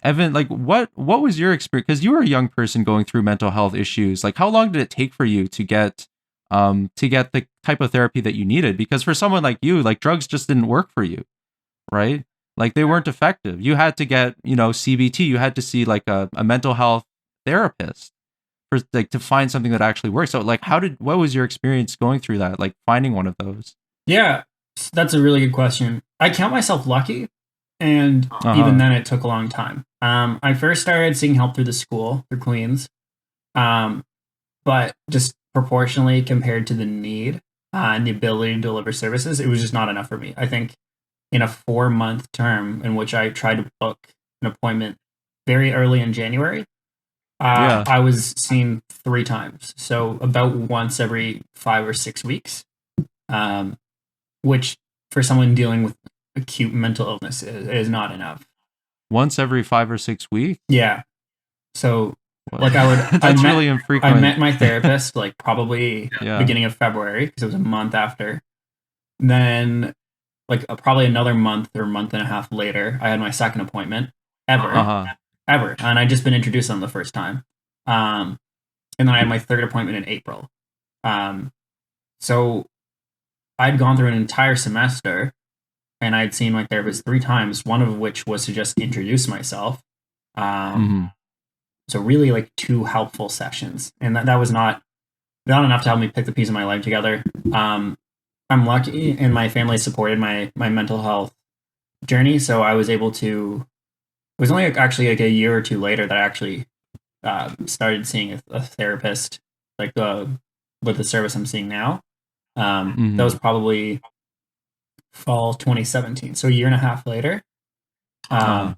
Evan, like what was your experience? Because you were a young person going through mental health issues. Like, how long did it take for you to get the type of therapy that you needed? Because for someone like you, like drugs just didn't work for you, right? Like they weren't effective. You had to get, you know, CBT. You had to see like a mental health therapist for like to find something that actually works. So like, what was your experience going through that? Like finding one of those?
Yeah, that's a really good question. I count myself lucky, and
Uh
even
huh.
then, it took a long time. I first started seeking help through the school, through Queens, um, but just proportionally compared to the need and the ability to deliver services, it was just not enough for me. I think in a 4 month term in which I tried to book an appointment very early in January,
Yeah.
I was seen 3 times, so about once every 5 or 6 weeks. Um, which for someone dealing with acute mental illness is not enough.
Once every 5 or 6 weeks.
Yeah. So
What?
like
That's really
I
infrequent.
met my therapist like probably
Yeah.
beginning of February because it was a month after. Then like probably another month or month and a half later, I had my second appointment
Uh
ever,
huh.
ever, and I just been introduced on the first time. Um, and then I had my third appointment in April. Um, so I'd gone through an entire semester and I'd seen my therapist 3 times, one of which was to just introduce myself. Um,
Hmm.
so really like 2 helpful sessions, and that was not enough to help me pick the piece of my life together. Um, I'm lucky, and my family supported my mental health journey, so I was able to. It was only actually like a year or two later that I actually started seeing a therapist, like with the service I'm seeing now. That
Hmm.
was probably fall 2017, so a year and a half later.
Uh,
Um,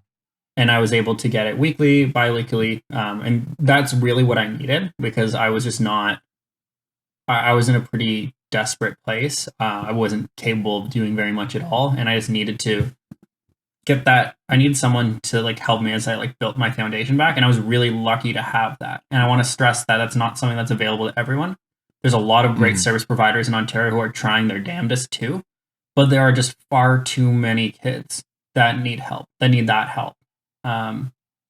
and I was able to get it weekly, bi-weekly, and that's really what I needed because I was just not. I was in a pretty desperate place. I wasn't capable of doing very much at all, and I just needed to get that. I needed someone to like help me as I like built my foundation back, and I was really lucky to have that. And I want to stress that that's not something that's available to everyone. There's a lot of great
mm,
service providers in Ontario who are trying their damnedest too, but there are just far too many kids that need help, that need that help.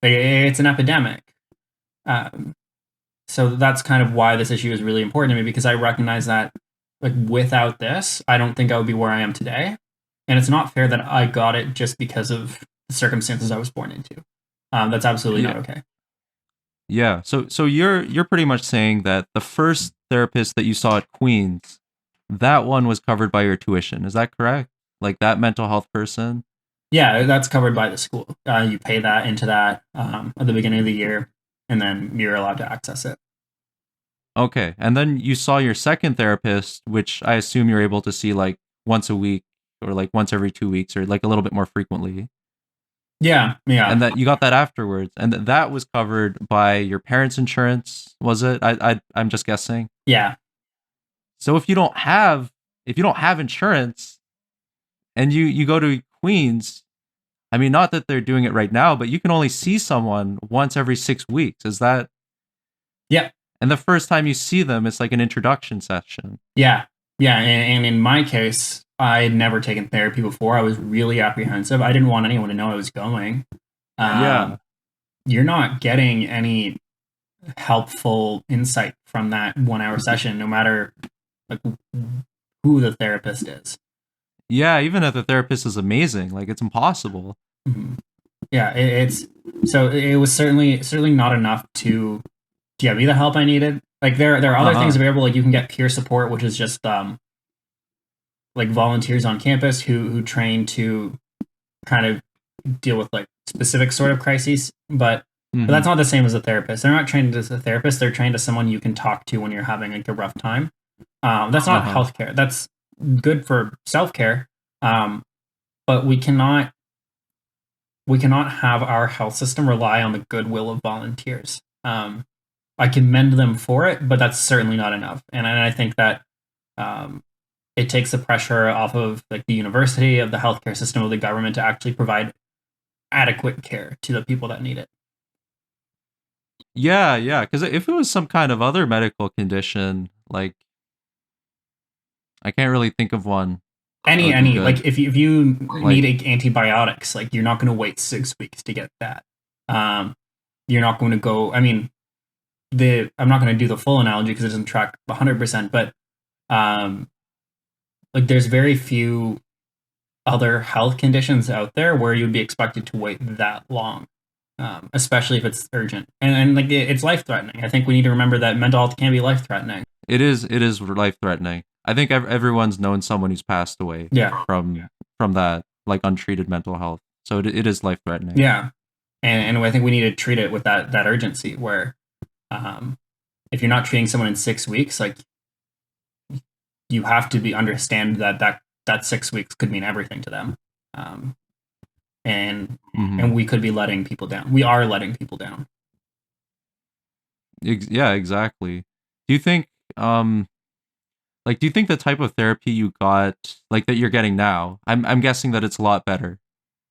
It's an epidemic. Um, so that's kind of why this issue is really important to me because I recognize that like without this, I don't think I would be where I am today. And it's not fair that I got it just because of the circumstances I was born into. That's absolutely
yeah.
not okay.
Yeah. So you're pretty much saying that the first therapist that you saw at Queens, that one was covered by your tuition. Is that correct? Like that mental health person?
Yeah, that's covered by the school. You pay that into that at the beginning of the year, and then you're allowed to access it.
Okay. And then you saw your second therapist, which I assume you're able to see like once a week or like once every 2 weeks or like a little bit more frequently.
Yeah,
And
yeah,
that you got that afterwards. And that was covered by your parents' insurance, was it? I'm just guessing.
yeah.
So if you don't have insurance and you go to Queens, I mean, not that they're doing it right now, but you can only see someone once every 6 weeks. Is that?
Yeah.
And the first time you see them, it's like an introduction session.
Yeah. Yeah. And in my case, I had never taken therapy before. I was really apprehensive. I didn't want anyone to know I was going.
Yeah.
You're not getting any helpful insight from that 1 hour session, no matter like who the therapist is.
Yeah, even if the therapist is amazing, like it's impossible.
Mm-hmm. Yeah, it's so it was certainly not enough to give me the help I needed. Like there are other things available. Like you can get peer support, which is just like volunteers on campus who train to kind of deal with like specific sort of crises. But that's not the same as a therapist. They're not trained as a therapist. They're trained as someone you can talk to when you're having like a rough time. That's not healthcare. That's good for self-care. But we cannot have our health system rely on the goodwill of volunteers. I commend them for it, but that's certainly not enough. And I think that it takes the pressure off of like the university, of the healthcare system, of the government to actually provide adequate care to the people that need it.
Yeah, yeah. Because if it was some kind of other medical condition, like I can't really think of one.
Any like if you need antibiotics, like you're not going to wait 6 weeks to get that. You're not going to go. I mean, I'm not going to do the full analogy because it doesn't track 100%, but like there's very few other health conditions out there where you'd be expected to wait that long, especially if it's urgent and like it's life threatening. I think we need to remember that mental health can be life threatening.
It is life threatening. I think everyone's known someone who's passed away from that, like untreated mental health. So it is life threatening.
Yeah, and I think we need to treat it with that urgency. Where, if you're not treating someone in 6 weeks, like you have to understand that 6 weeks could mean everything to them, and we could be letting people down. We are letting people down.
Yeah, exactly. Do you think do you think the type of therapy you got, like that you're getting now, I'm guessing that it's a lot better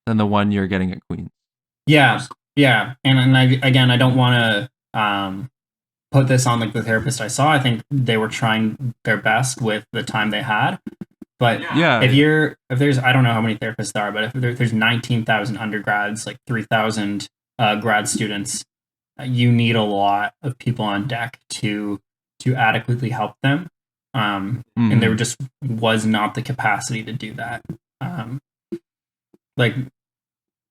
than the one you're getting at Queen's?
Yeah, yeah. And I don't want to put this on like the therapist I saw. I think they were trying their best with the time they had. But
yeah,
if there's, I don't know how many therapists there are, but if there's 19,000 undergrads, like 3,000 grad students, you need a lot of people on deck to adequately help them. And there just was not the capacity to do that. Like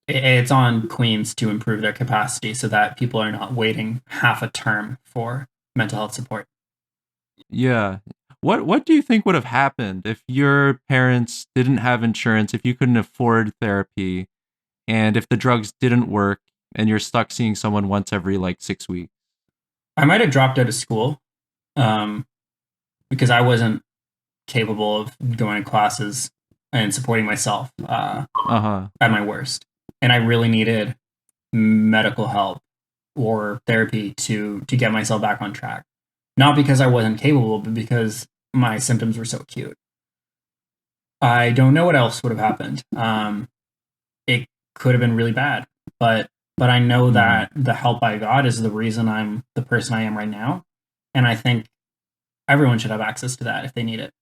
it's on Queens to improve their capacity so that people are not waiting half a term for mental health support.
Yeah. What do you think would have happened if your parents didn't have insurance, if you couldn't afford therapy, and if the drugs didn't work and you're stuck seeing someone once every like 6 weeks?
I might have dropped out of school. Because I wasn't capable of going to classes and supporting myself at my worst. And I really needed medical help or therapy to get myself back on track. Not because I wasn't capable, but because my symptoms were so acute. I don't know what else would have happened. It could have been really bad, but I know that the help I got is the reason I'm the person I am right now. And I think everyone should have access to that if they need it.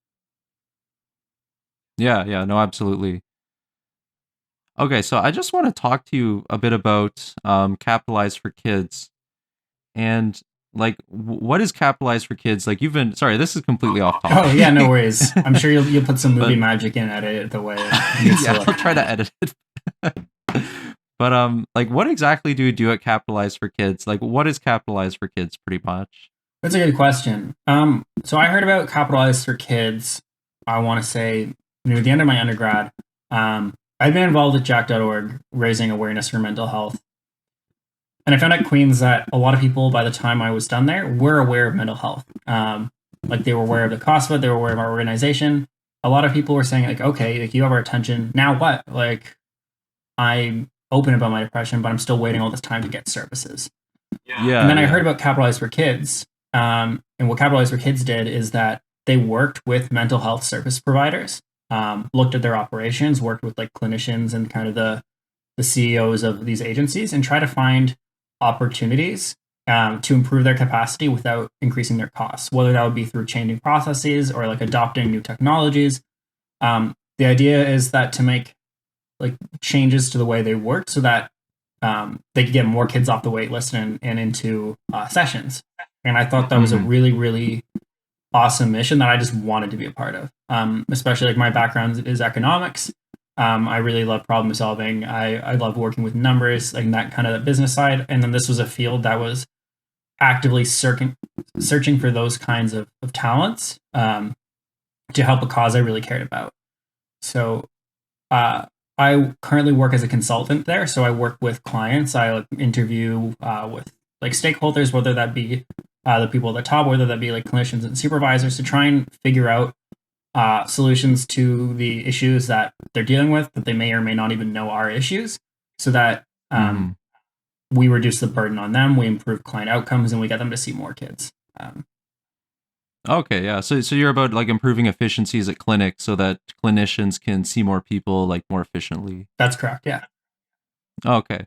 Yeah, no, absolutely. Okay, so I just want to talk to you a bit about Capitalize for Kids. And like, what is Capitalize for Kids? Like, sorry, this is completely off topic.
Oh yeah, no worries. I'm sure you'll put some movie magic in, edit it the way it needs to look.
I'll try to edit it. But like, what exactly do you do at Capitalize for Kids? Like, what is Capitalize for Kids, pretty much?
That's a good question. So I heard about Capitalize for Kids, I want to say near the end of my undergrad. I've been involved with Jack.org, raising awareness for mental health. And I found at Queen's that a lot of people, by the time I was done there, were aware of mental health. Like they were aware of the cost of it, they were aware of our organization. A lot of people were saying like, okay, like you have our attention, now what? Like I'm open about my depression, but I'm still waiting all this time to get services. Yeah. And then I heard about Capitalize for Kids. And what Capitalize for Kids did is that they worked with mental health service providers, looked at their operations, worked with like clinicians and kind of the CEOs of these agencies and try to find opportunities to improve their capacity without increasing their costs, whether that would be through changing processes or like adopting new technologies. The idea is that to make like changes to the way they work so that they could get more kids off the wait list and into sessions. And I thought that was a really, really awesome mission that I just wanted to be a part of. Especially like my background is economics. I really love problem solving. I love working with numbers, like that kind of business side. And then this was a field that was actively searching for those kinds of talents to help a cause I really cared about. So I currently work as a consultant there. So I work with clients. I like interview with like stakeholders, whether that be the people at the top, whether that be like clinicians and supervisors, to try and figure out solutions to the issues that they're dealing with that they may or may not even know are issues, so that we reduce the burden on them, we improve client outcomes, and we get them to see more kids.
Okay, yeah. So you're about like improving efficiencies at clinics so that clinicians can see more people like more efficiently.
That's correct. Yeah.
Okay.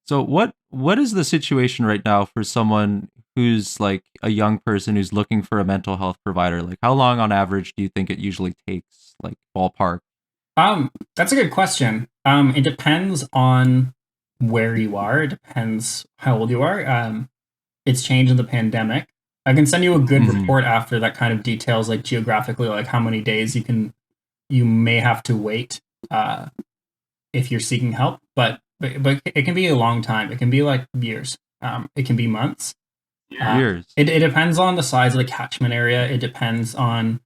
So what is the situation right now for someone who's like a young person who's looking for a mental health provider? Like how long on average do you think it usually takes, like ballpark?
That's a good question. It depends on where you are. It depends how old you are. It's changed in the pandemic. I can send you a good report after that kind of details like geographically, like how many days you may have to wait if you're seeking help. But it can be a long time. It can be like years. It can be months.
Years.
It depends on the size of the catchment area. It depends on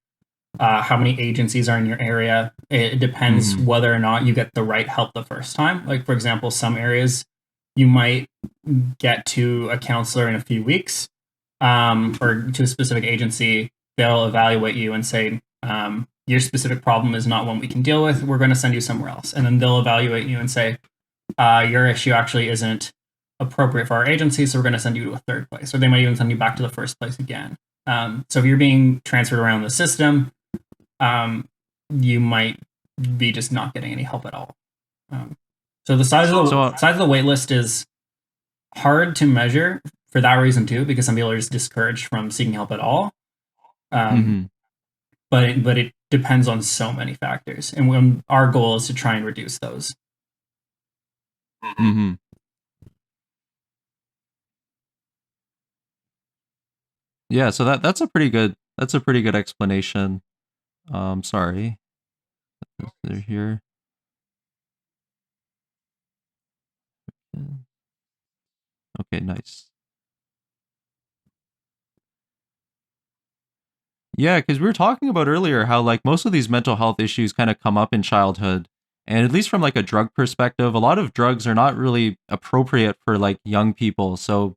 how many agencies are in your area. It depends whether or not you get the right help the first time. Like, for example, some areas you might get to a counselor in a few weeks, or to a specific agency. They'll evaluate you and say, your specific problem is not one we can deal with. We're going to send you somewhere else. And then they'll evaluate you and say, your issue actually isn't appropriate for our agency, so we're going to send you to a third place. Or they might even send you back to the first place again. So if you're being transferred around the system, you might be just not getting any help at all. So the size of the wait list is hard to measure for that reason too, because some people are just discouraged from seeking help at all. But it depends on so many factors, and our goal is to try and reduce those.
Yeah, so that's a pretty good explanation. Sorry. They're here. Okay, nice. Yeah, because we were talking about earlier how like most of these mental health issues kind of come up in childhood. And at least from like a drug perspective, a lot of drugs are not really appropriate for like young people. So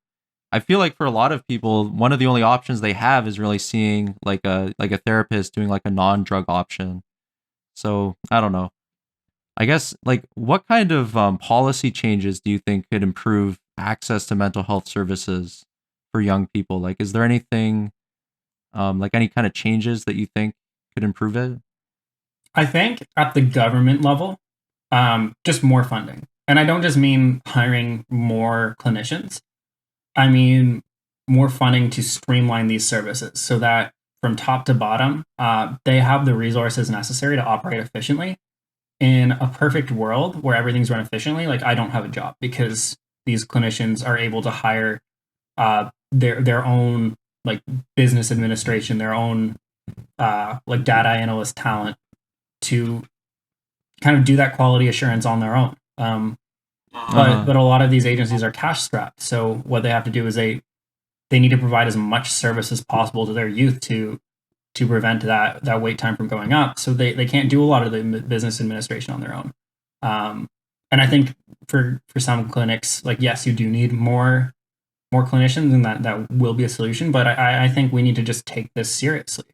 I feel like for a lot of people, one of the only options they have is really seeing like a therapist doing like a non-drug option. So I don't know. I guess like what kind of policy changes do you think could improve access to mental health services for young people? Like, is there anything like any kind of changes that you think could improve it?
I think at the government level, just more funding. And I don't just mean hiring more clinicians. I mean more funding to streamline these services so that from top to bottom, they have the resources necessary to operate efficiently. In a perfect world where everything's run efficiently, like I don't have a job because these clinicians are able to hire their own like business administration, their own like data analyst talent to kind of do that quality assurance on their own. But a lot of these agencies are cash strapped, so what they have to do is they need to provide as much service as possible to their youth to prevent that wait time from going up. So they can't do a lot of the business administration on their own. And I think for some clinics, like yes, you do need more clinicians, and that will be a solution. But I think we need to just take this seriously.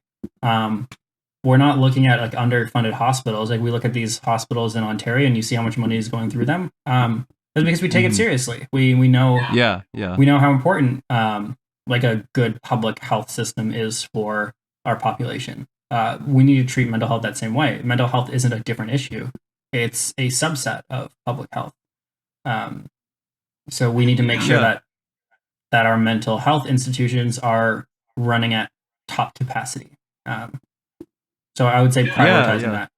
We're not looking at like underfunded hospitals. Like we look at these hospitals in Ontario, and you see how much money is going through them. It's because we take it seriously. We know we know how important like a good public health system is for our population. We need to treat mental health that same way. Mental health isn't a different issue. It's a subset of public health. Um, so we need to make sure
Yeah.
that our mental health institutions are running at top capacity. Um, so I would say
Yeah,
prioritizing
yeah.
that.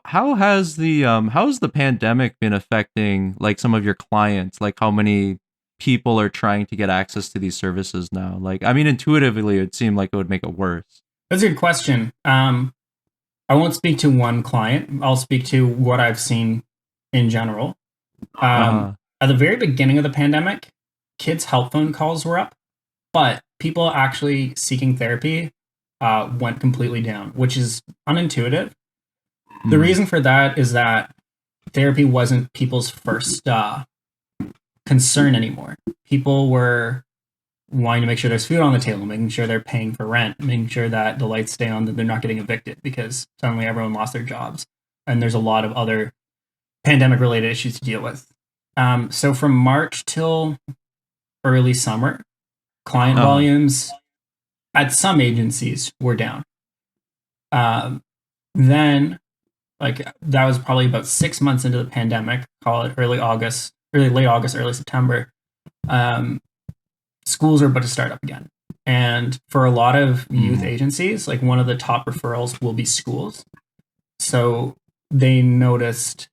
How has the pandemic been affecting like some of your clients? Like how many people are trying to get access to these services now? Like I mean intuitively it would seem like it would make it worse.
That's a good question. I won't speak to one client. I'll speak to what I've seen in general. Um,
Uh-huh.
at the very beginning of the pandemic, kids' help phone calls were up, but people actually seeking therapy went completely down, which is unintuitive. The
Mm.
reason for that is that therapy wasn't people's first concern anymore. People were wanting to make sure there's food on the table, making sure they're paying for rent, making sure that the lights stay on, that they're not getting evicted because suddenly everyone lost their jobs. And there's a lot of other pandemic related issues to deal with. So from March till early summer, client
Uh-huh.
volumes at some agencies were down. Um, then, like that was probably about 6 months into the pandemic, call it early August, really late August, early September. Um, schools are about to start up again. And for a lot of youth
Mm.
agencies, like one of the top referrals will be schools. So they noticed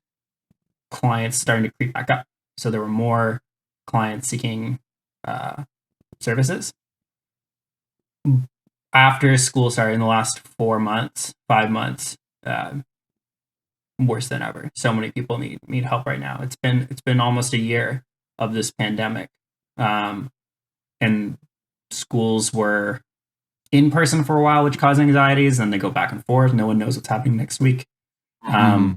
clients starting to creep back up. So there were more clients seeking uh, services. After school started in the last 4 months, 5 months, worse than ever. So many people need help right now. It's been almost a year of this pandemic, um, and schools were in person for a while, which caused anxieties. Then they go back and forth. No one knows what's happening next week.
Mm-hmm.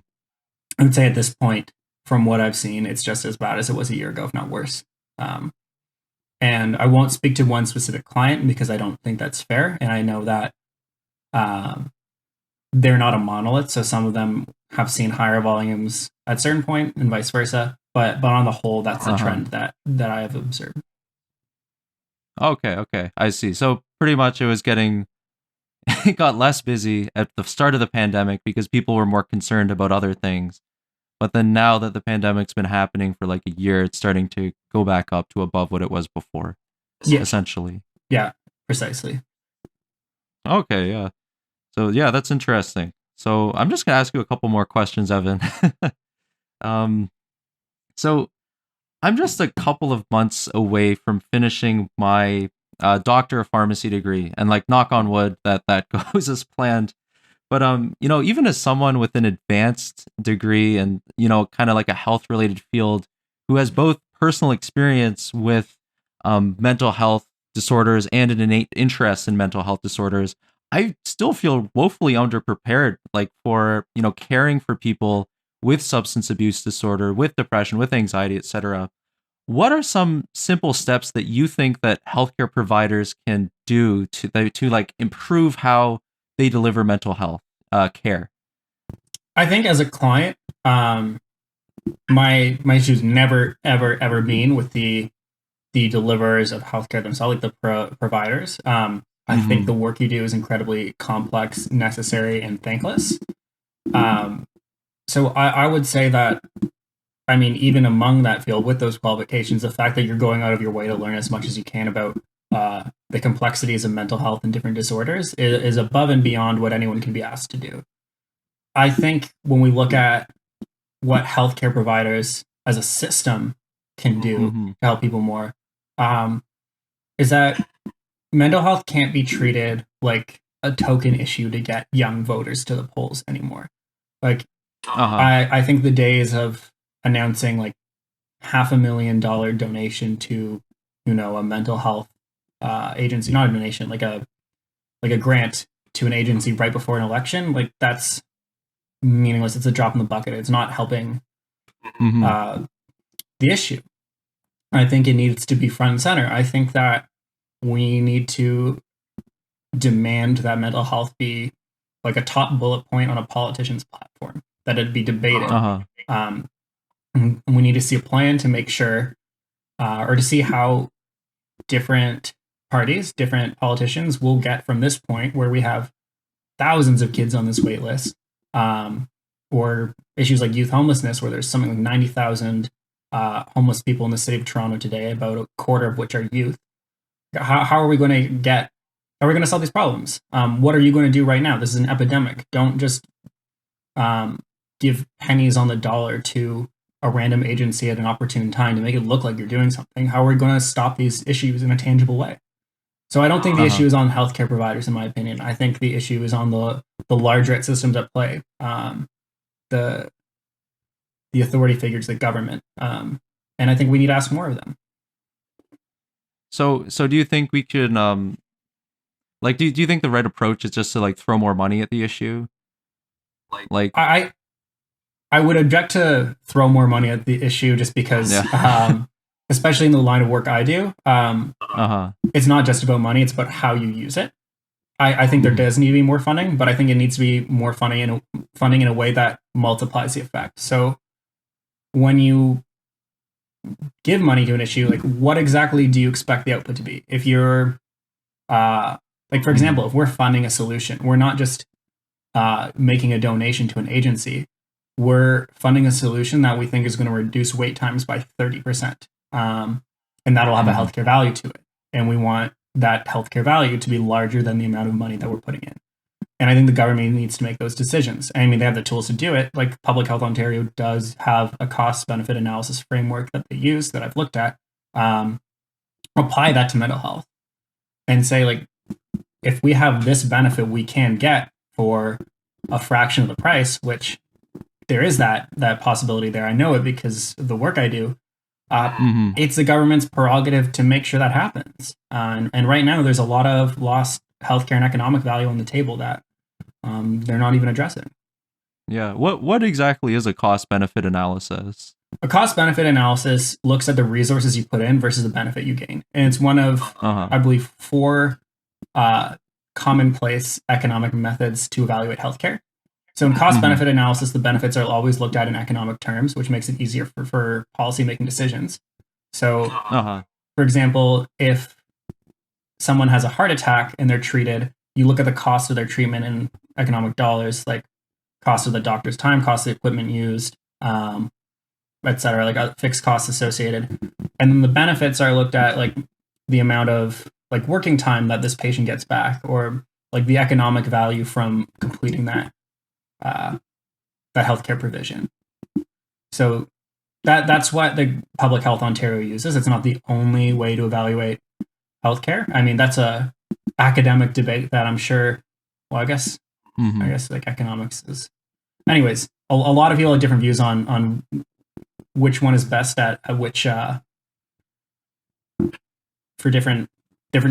I would say at this point, from what I've seen, it's just as bad as it was a year ago, if not worse. Um, and I won't speak to one specific client because I don't think that's fair. And I know that um, they're not a monolith, so some of them have seen higher volumes at a certain point, and vice versa. But on the whole, that's a
Uh-huh.
trend that I have observed.
Okay, okay. I see. So pretty much it was getting it got less busy at the start of the pandemic because people were more concerned about other things. But then now that the pandemic's been happening for like a year, it's starting to go back up to above what it was before,
Yeah,
essentially.
yeah, precisely.
Okay, yeah. So yeah, that's interesting. So I'm just gonna ask you a couple more questions, Evan. um, so I'm just a couple of months away from finishing my doctor of pharmacy degree, and like knock on wood that goes as planned. But even as someone with an advanced degree and kind of like a health related field who has both personal experience with mental health disorders and an innate interest in mental health disorders, I still feel woefully underprepared, like for caring for people with substance abuse disorder, with depression, with anxiety, etc. What are some simple steps that you think that healthcare providers can do to like improve how they deliver mental health care?
I think as a client, my issues never ever been with the deliverers of healthcare themselves, like the providers. I think
Mm-hmm.
the work you do is incredibly complex, necessary, and thankless. Um, so I would say that, I mean, even among that field with those qualifications, the fact that you're going out of your way to learn as much as you can about the complexities of mental health and different disorders is above and beyond what anyone can be asked to do. I think when we look at what healthcare providers as a system can do
Mm-hmm.
to help people more, um, is that mental health can't be treated like a token issue to get young voters to the polls anymore. Like,
Uh-huh.
I think the days of announcing like $500,000 donation to, a mental health agency, not a donation, like a grant to an agency right before an election, like that's meaningless. It's a drop in the bucket. It's not helping
Mm-hmm.
uh, the issue. I think it needs to be front and center. I think that we need to demand that mental health be like a top bullet point on a politician's platform, that it be debated.
Uh-huh.
Um, we need to see a plan to make sure, or to see how different parties, different politicians will get from this point where we have thousands of kids on this wait list, or issues like youth homelessness, where there's something like 90,000 homeless people in the city of Toronto today, about a quarter of which are youth. How are we going to get? How are we going to solve these problems? What are you going to do right now? This is an epidemic. Don't just give pennies on the dollar to a random agency at an opportune time to make it look like you're doing something. How are we going to stop these issues in a tangible way? So I don't think the issue is on healthcare providers, in my opinion. I think the issue is on the larger systems at play, the authority figures, the government, and I think we need to ask more of them.
So do you think we could like do you think the right approach is just to like throw more money at the issue? Like
I would object to throw more money at the issue just because, especially in the line of work I do, it's not just about money; it's about how you use it. I think there does need to be more funding, but I think it needs to be more funding in a way that multiplies the effect. So when you give money to an issue, like what exactly do you expect the output to be? If you're like, for example, if we're funding a solution, we're not just making a donation to an agency. We're funding a solution that we think is going to reduce wait times by 30%. And that'll have a healthcare value to it. And we want that healthcare value to be larger than the amount of money that we're putting in. And I think the government needs to make those decisions. I mean, they have the tools to do it. Like Public Health Ontario does have a cost-benefit analysis framework that they use that I've looked at. Apply that to mental health and say, like, if we have this benefit we can get for a fraction of the price, which there is that possibility there. I know it because of the work I do. It's the government's prerogative to make sure that happens. And right now, there's a lot of lost healthcare and economic value on the table that they're not even addressing.
Yeah. What exactly is a cost-benefit analysis?
A cost-benefit analysis looks at the resources you put in versus the benefit you gain. And it's one of, I believe, 4 commonplace economic methods to evaluate healthcare. So in cost-benefit analysis, the benefits are always looked at in economic terms, which makes it easier for policy-making decisions. So, for example, if someone has a heart attack and they're treated, you look at the cost of their treatment in economic dollars, like cost of the doctor's time, cost of the equipment used, et cetera, like fixed costs associated. And then the benefits are looked at, like the amount of like working time that this patient gets back, or like the economic value from completing that healthcare provision. So that's what the Public Health Ontario uses. It's not the only way to evaluate healthcare. I mean, that's a academic debate that I'm sure. Well, I guess like economics is. Anyways, a lot of people have different views on which one is best at which for different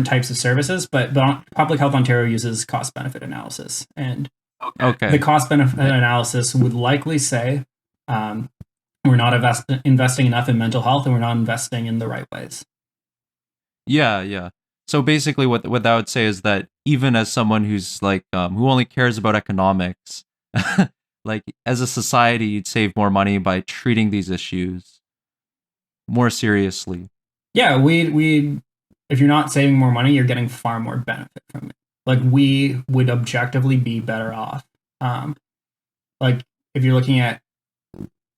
types of services. But Public Health Ontario uses cost benefit analysis, and the cost benefit analysis would likely say we're not investing enough in mental health, and we're not investing in the right ways.
Yeah. So basically, what I would say is that even as someone who's like who only cares about economics, like as a society, you'd save more money by treating these issues more seriously. Yeah,
we if you're not saving more money, you're getting far more benefit from it. Like we would objectively be better off. Like if you're looking at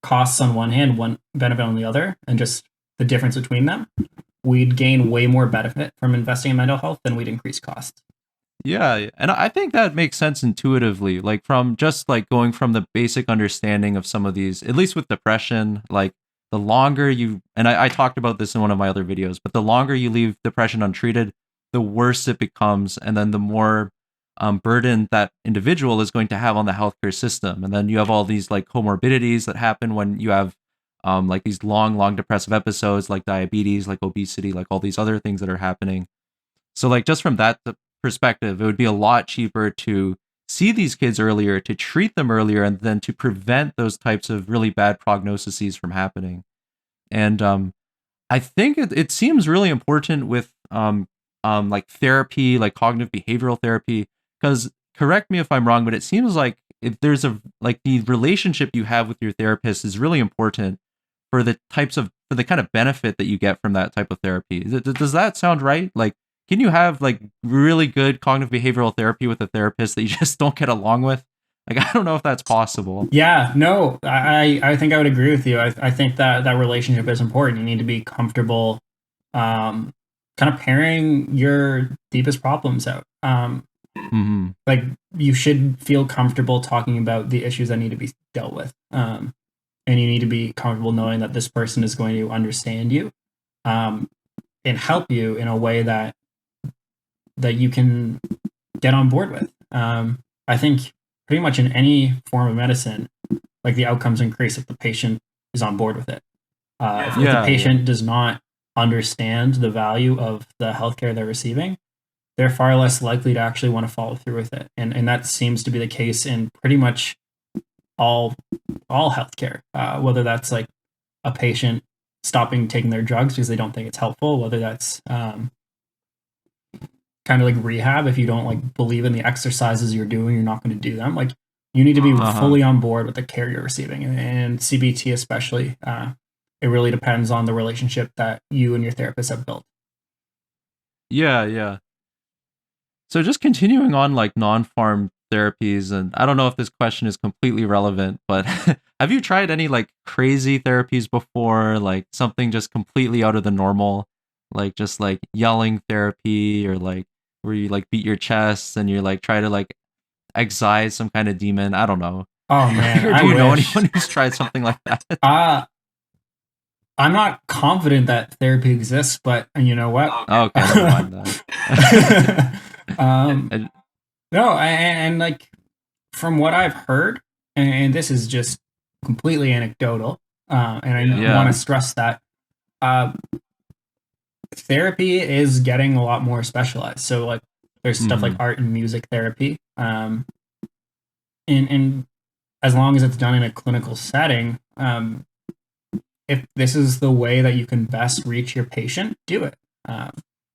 costs on one hand, one benefit on the other, and just the difference between them, we'd gain way more benefit from investing in mental health than we'd increase costs.
Yeah, and I think that makes sense intuitively, like from just like going from the basic understanding of some of these, at least with depression, like the longer you, and I talked about this in one of my other videos, but the longer you leave depression untreated, the worse it becomes, and then the more burden that individual is going to have on the healthcare system. And then you have all these like comorbidities that happen when you have like these long depressive episodes, like diabetes, like obesity, like all these other things that are happening. So like just from that perspective, it would be a lot cheaper to see these kids earlier, to treat them earlier, and then to prevent those types of really bad prognoses from happening. And I think it seems really important with like therapy, like cognitive behavioral therapy, because correct me if I'm wrong, but it seems like if there's a like the relationship you have with your therapist is really important for the kind of benefit that you get from that type of therapy. Does that sound right? Like, can you have like really good cognitive behavioral therapy with a therapist that you just don't get along with? Like, I don't know if that's possible.
Yeah, no, I think I would agree with you. I think that that relationship is important. You need to be comfortable, um, kind of pairing your deepest problems out.
Hmm.
Like you should feel comfortable talking about the issues that need to be dealt with. And you need to be comfortable knowing that this person is going to understand you, um, and help you in a way that you can get on board with. I think pretty much in any form of medicine, like the outcomes increase if the patient is on board with it. If the
Yeah, yeah.
patient does not understand the value of the healthcare they're receiving, they're far less likely to actually want to follow through with it. And that seems to be the case in pretty much all all healthcare, whether that's like a patient stopping taking their drugs because they don't think it's helpful, whether that's kind of like rehab. If you don't like believe in the exercises you're doing, you're not going to do them. Like you need to be
Uh-huh.
fully on board with the care you're receiving, and CBT especially. It really depends on the relationship that you and your therapist have built.
Yeah, yeah. So just continuing on like non-farm therapies, and I don't know if this question is completely relevant, but have you tried any like crazy therapies before, like something just completely out of the normal, like just like yelling therapy, or like where you like beat your chest and you like try to like excise some kind of demon? I don't know.
Oh man,
Or
I
do you know
wish.
anyone who's tried something like that?
Uh, I'm not confident that therapy exists, but you know what?
Okay, never mind that.
um,
And-
no, and like from what I've heard, and this is just completely anecdotal, and I want
yeah.
to stress that uh, therapy is getting a lot more specialized. So like, there's stuff like
Hmm.
art and music therapy, and as long as it's done in a clinical setting, if this is the way that you can best reach your patient, do it. Um,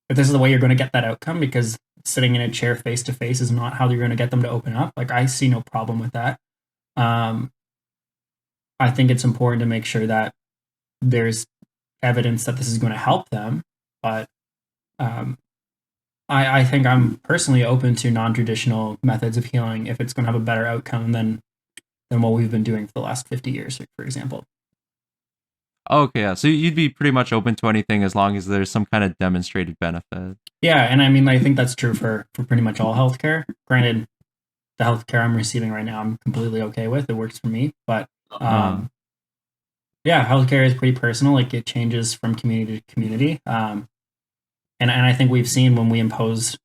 if this is the way you're going to get that outcome, because sitting in a chair face to face is not how you're going to get them to open up. Like I see no problem with that. Um, I think it's important to make sure that there's evidence that this is going to help them. But um, I think I'm personally open to non-traditional methods of healing if it's going to have a better outcome than what we've been doing for the last 50 years, for example.
Okay, yeah. So you'd be pretty much open to anything as long as there's some kind of demonstrated benefit.
Yeah, and I mean, I think that's true for pretty much all healthcare. Granted, the healthcare I'm receiving right now, I'm completely okay with. It works for me, but
Uh-huh.
yeah, healthcare is pretty personal. Like it changes from community to community, and I think we've seen when we impose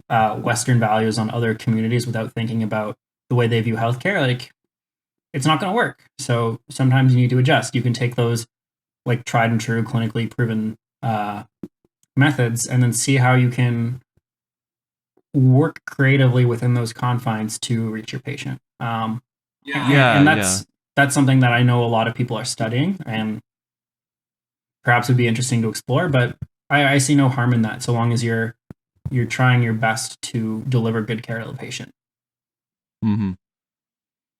Western values on other communities without thinking about the way they view healthcare, like it's not going to work. So sometimes you need to adjust. You can take those like tried and true, clinically proven methods, and then see how you can work creatively within those confines to reach your patient.
Yeah,
And
yeah.
that's something that I know a lot of people are studying, and perhaps would be interesting to explore. But I see no harm in that, so long as you're trying your best to deliver good care to the patient.
Hmm.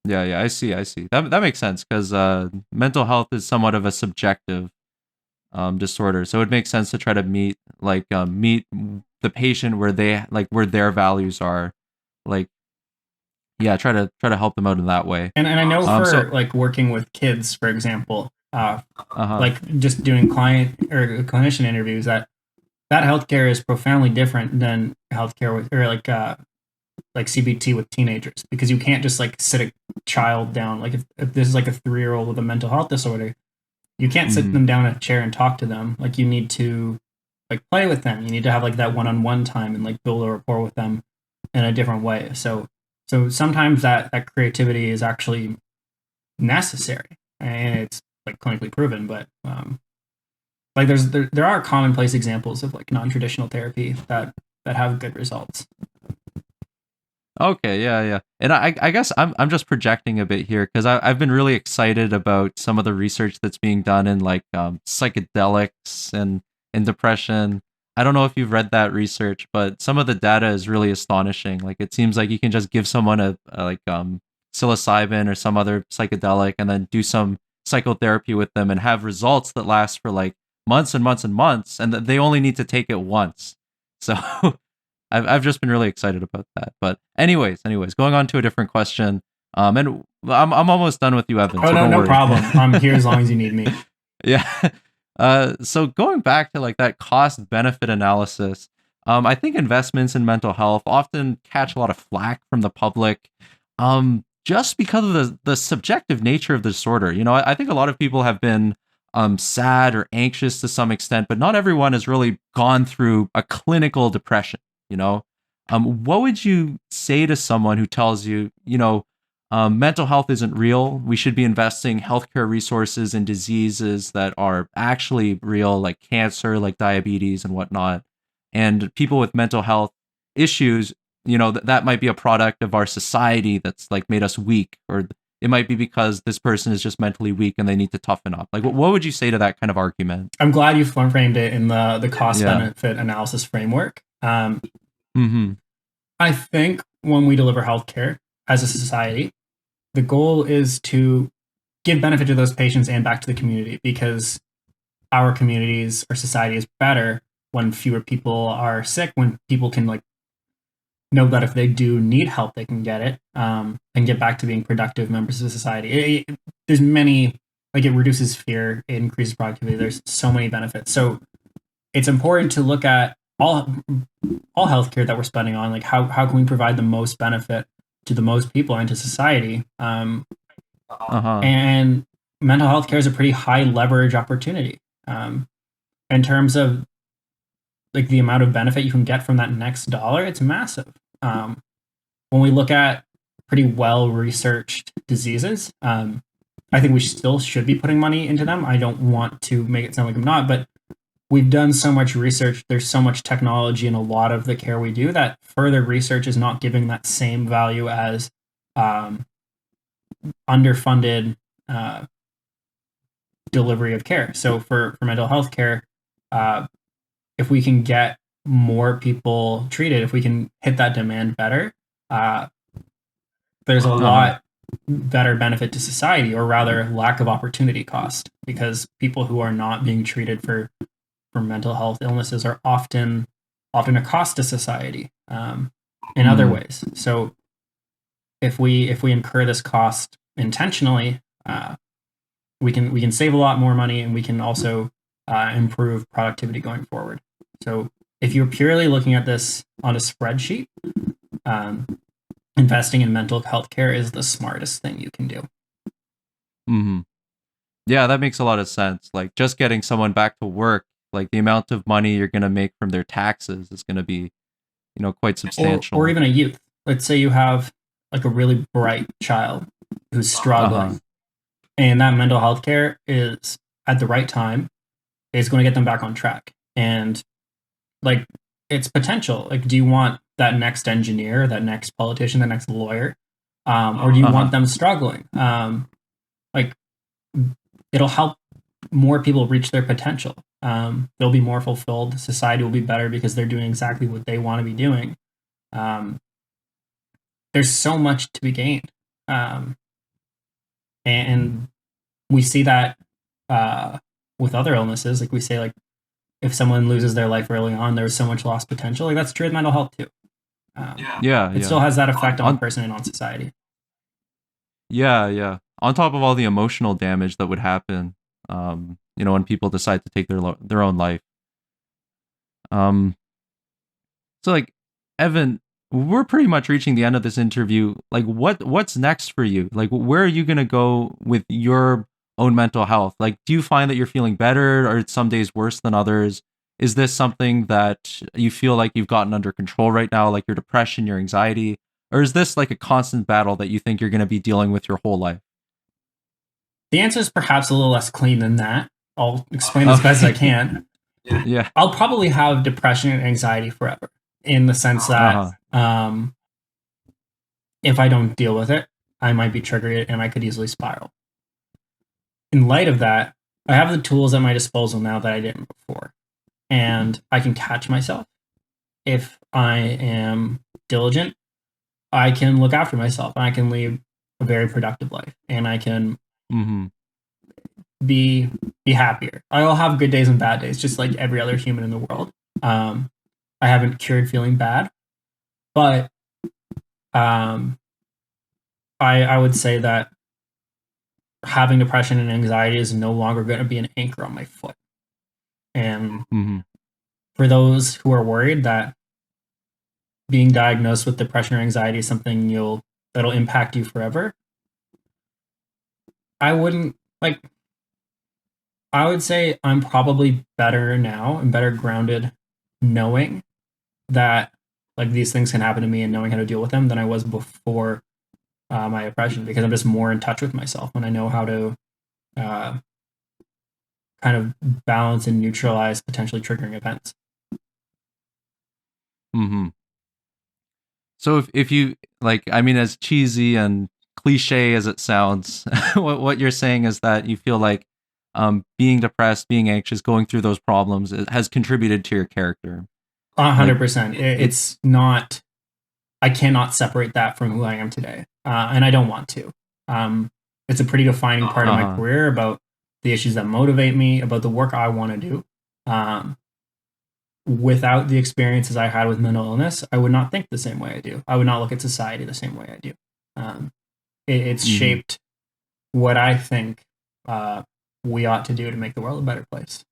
Yeah, yeah. I see. I see. That makes sense because mental health is somewhat of a subjective disorder, so it makes sense to try to meet the patient where they like where their values are. Like, yeah, try to help them out in that way.
And I know
So
for like working with kids, for example,
uh-huh.
like just doing client or clinician interviews, that healthcare is profoundly different than healthcare with or like CBT with teenagers, because you can't just like sit a child down. Like if this is like a 3 year old with a mental health disorder, you can't sit
Hmm.
them down in a chair and talk to them. Like you need to like play with them. You need to have like that one-on-one time and like build a rapport with them in a different way. So sometimes that creativity is actually necessary, and it's like clinically proven. But like there are commonplace examples of like non-traditional therapy that have good results.
Okay, yeah, yeah. And I guess I'm just projecting a bit here because I've been really excited about some of the research that's being done in like psychedelics and depression. I don't know if you've read that research, but some of the data is really astonishing. Like it seems like you can just give someone a like psilocybin or some other psychedelic and then do some psychotherapy with them and have results that last for like months and months and months, and that they only need to take it once. So I've just been really excited about that. But anyways, going on to a different question. And I'm almost done with you, Evan.
Oh
So
no,
don't
no
worry.
problem. I'm here as long as you need me.
Yeah. So going back to like that cost benefit analysis, I think investments in mental health often catch a lot of flack from the public, just because of the subjective nature of the disorder. I think a lot of people have been sad or anxious to some extent, but not everyone has really gone through a clinical depression. You know, what would you say to someone who tells you, mental health isn't real. We should be investing healthcare resources in diseases that are actually real, like cancer, like diabetes, and whatnot. And people with mental health issues, that might be a product of our society that's like made us weak, or it might be because this person is just mentally weak and they need to toughen up. Like, what would you say to that kind of argument?
I'm glad you framed it in the cost
Yeah.
benefit analysis framework.
Mm-hmm.
I think when we deliver healthcare as a society, the goal is to give benefit to those patients and back to the community, because our communities, our society is better when fewer people are sick, when people can like know that if they do need help, they can get it, and get back to being productive members of society. There's many, like, it reduces fear, it increases productivity. There's so many benefits. So it's important to look at all healthcare that we're spending on, like how can we provide the most benefit to the most people and to society.
Uh-huh.
And mental health care is a pretty high leverage opportunity, in terms of like the amount of benefit you can get from that next dollar. It's massive. When we look at pretty well researched diseases, I think we still should be putting money into them. I don't want to make it sound like I'm not, but we've done so much research. There's so much technology in a lot of the care we do that further research is not giving that same value as underfunded delivery of care. So for mental health care, if we can get more people treated, if we can hit that demand better, there's a
Uh-huh.
lot better benefit to society, or rather lack of opportunity cost, because people who are not being treated for mental health illnesses are often a cost to society, in other
Mm.
ways. So if we incur this cost intentionally, we can save a lot more money, and we can also improve productivity going forward. So if you're purely looking at this on a spreadsheet, um, investing in mental health care is the smartest thing you can do.
Mm-hmm. Yeah, that makes a lot of sense. Like just getting someone back to work, like the amount of money you're gonna make from their taxes is gonna be, quite
Or
substantial.
even a youth. Let's say you have like a really bright child who's
Uh-huh.
struggling, and that mental health care is at the right time is going to get them back on track. And like, it's potential. Like, do you want that next engineer, that next politician, that next lawyer, or do you want
Uh-huh.
them struggling? Like, it'll help more people reach their potential. They'll be more fulfilled. Society will be better because they're doing exactly what they want to be doing. Um, there's so much to be gained, um, and we see that with other illnesses. Like we say, like if someone loses their life early on, there's so much lost potential. Like that's true with mental health too.
Yeah,
It
yeah.
still has that effect on the
On
person and on society.
Yeah, yeah. On top of all the emotional damage that would happen, when people decide to take their own life. Um, so like, Evan, we're pretty much reaching the end of this interview. Like, what's next for you? Like, where are you gonna go with your own mental health? Like, do you find that you're feeling better, or it's some days worse than others? Is this something that you feel like you've gotten under control right now, like your depression, your anxiety, or is this like a constant battle that you think you're gonna be dealing with your whole life?
The answer is perhaps a little less clean than that. I'll explain as best as I
Okay.
can.
Yeah.
I'll probably have depression and anxiety forever, in the sense that
Uh-huh.
if I don't deal with it, I might be triggered and I could easily spiral. In light of that, I have the tools at my disposal now that I didn't before, and I can catch myself. If I am diligent, I can look after myself and I can lead a very productive life, and I can
Mm-hmm.
be be happier. I'll have good days and bad days, just like every other human in the world. Um, I haven't cured feeling bad, but um, I would say that having depression and anxiety is no longer going to be an anchor on my foot. And
Mm-hmm.
for those who are worried that being diagnosed with depression or anxiety is something that'll impact you forever, I wouldn't like. I would say I'm probably better now and better grounded, knowing that like these things can happen to me and knowing how to deal with them than I was before my depression, because I'm just more in touch with myself and I know how to uh, kind of balance and neutralize potentially triggering events.
Mm-hmm. So if you like, I mean, as cheesy and cliche as it sounds, what you're saying is that you feel like being depressed, being anxious, going through those problems has contributed to your character. Like
100%.
it.
It's not. I cannot separate that from who I am today, and I don't want to. Um, it's a pretty defining part of
Uh
my
huh.
career about the issues that motivate me, about the work I want to do. Um, Without the experiences I had with mental illness, I would not think the same way I do. I would not look at society the same way I do. Um, it's
Mm-hmm.
shaped what I think uh, we ought to do to make the world a better place.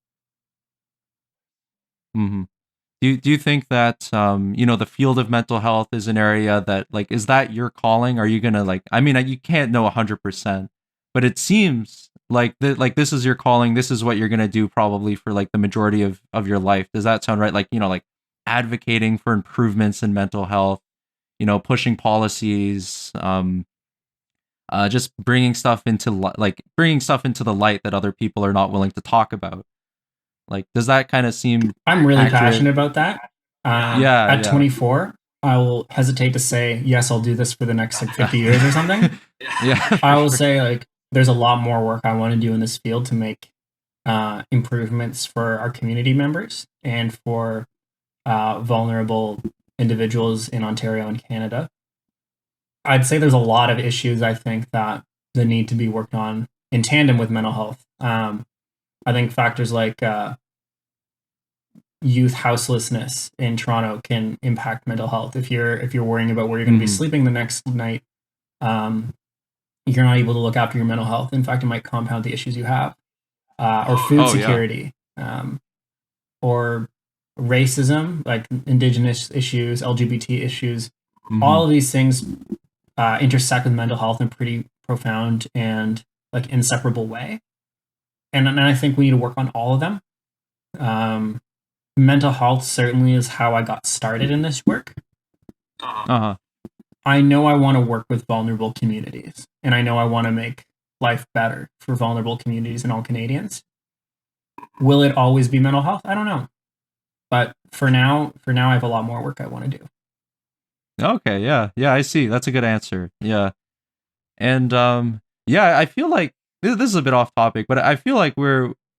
Mm-hmm. Do you think that the field of mental health is an area that like is that your calling? Are you gonna like? I mean, you can't know 100%, but it seems like this is your calling. This is what you're gonna do probably for like the majority of your life. Does that sound right? Like like advocating for improvements in mental health. Pushing policies. Just bringing stuff into bringing stuff into the light that other people are not willing to talk about. Like, does that kind of seem
I'm really
accurate?
passionate about that.
Yeah,
At
yeah.
24, I will hesitate to say yes. I'll do this for the next like 50 years or something.
Yeah,
I
for
will
sure.
say like there's a lot more work I want to do in this field to make improvements for our community members and for vulnerable individuals in Ontario and Canada. I'd say there's a lot of issues I think that need to be worked on in tandem with mental health. I think factors like youth houselessness in Toronto can impact mental health. If you're worrying about where you're going to be
Hmm.
sleeping the next night, um, you're not able to look after your mental health. In fact, it might compound the issues you have, or food
Oh yeah.
security, or racism, like Indigenous issues, LGBT issues.
Hmm.
All of these things intersect with mental health in a pretty profound and like inseparable way. And I think we need to work on all of them. Um, Mental health certainly is how I got started in this work.
Uh-huh.
I know I want to work with vulnerable communities, and I know I want to make life better for vulnerable communities and all Canadians. Will it always be mental health? I don't know, but for now, I have a lot more work I want to do.
Okay, yeah. Yeah, I see. That's a good answer. Yeah. And yeah, I feel like this is a bit off topic, but I feel like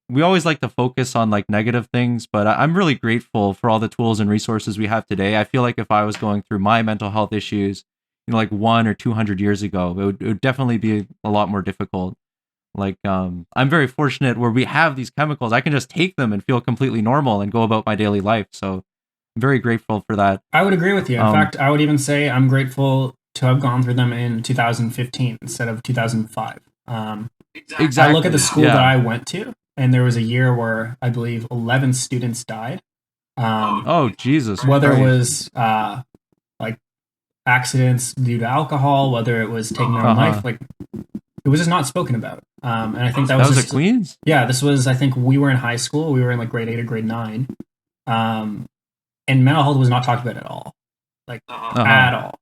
we always like to focus on like negative things, but I'm really grateful for all the tools and resources we have today. I feel like if I was going through my mental health issues, like 1 or 200 years ago, it would definitely be a lot more difficult. Like I'm very fortunate where we have these chemicals. I can just take them and feel completely normal and go about my daily life. So I'm very grateful for that.
I would agree with you. In
Um
fact, I would even say I'm grateful to have gone through them in 2015 instead of 2005. I look at the
exactly.
school that
Yeah.
I went to, and there was a year where I believe 11 students died.
Oh, Jesus
Whether it
Christ.
was like accidents due to alcohol, whether it was taking their own life,
Uh-huh.
like it was just not spoken about. And I think that
That
was
was at
just
Queens?
yeah. This was I think we were in high school. We were in like grade 8 or grade 9, um, and mental health was not talked about at all, like
Uh-huh.
at all.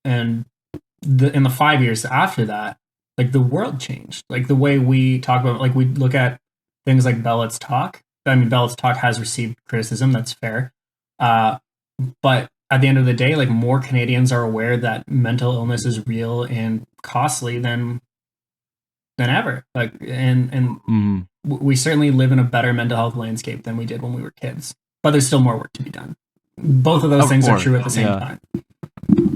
And in the 5 years after that, like the world changed. Like the way we talk about, like we look at things like Bell Let's Talk. I mean, Bell Let's Talk has received criticism. That's fair. Uh, but at the end of the day, like more Canadians are aware that mental illness is real and costly than ever. Like, and
Mhm.
we certainly live in a better mental health landscape than we did when we were kids. But there's still more work to be done. Both of those
Of
things are
course.
true at the same
Yeah.
time.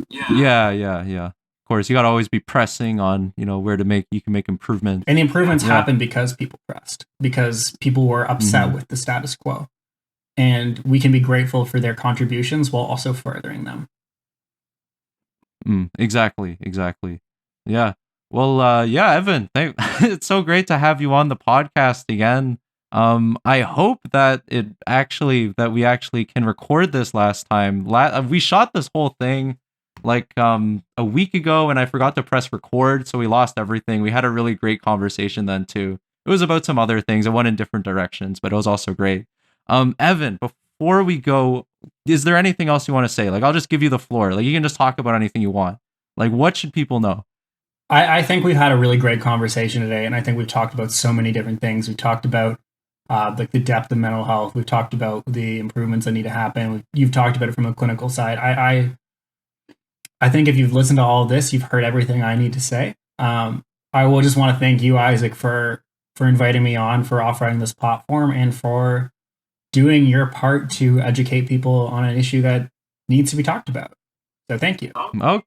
Yeah, yeah, yeah. Of course, you got to always be pressing on, where you can make improvements.
And the improvements
Yeah.
happen because people pressed, because people were upset
Mhm.
with the status quo. And we can be grateful for their contributions while also furthering them.
Exactly, exactly. Yeah. Well, yeah, Evan, it's so great to have you on the podcast again. I hope that we actually can record this last time. We shot this whole thing like a week ago, and I forgot to press record, so we lost everything. We had a really great conversation then too. It was about some other things. It went in different directions, but it was also great. Evan, before we go, is there anything else you want to say? Like, I'll just give you the floor. Like, you can just talk about anything you want. Like, what should people know?
I think we've had a really great conversation today, and I think we've talked about so many different things. We talked about like the depth of mental health. We've talked about the improvements that need to happen. You've talked about it from a clinical side. I think if you've listened to all of this, you've heard everything I need to say. I will just want to thank you, Isaac, for inviting me on, for offering this platform, and for doing your part to educate people on an issue that needs to be talked about. So thank you.
Oh,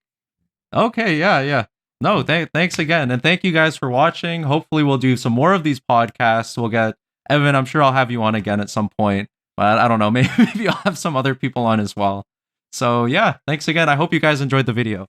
okay, yeah, yeah. No, thanks again, and thank you guys for watching. Hopefully, we'll do some more of these podcasts. We'll get Evan. I'm sure I'll have you on again at some point, but I don't know. Maybe I'll have some other people on as well. So yeah, thanks again. I hope you guys enjoyed the video.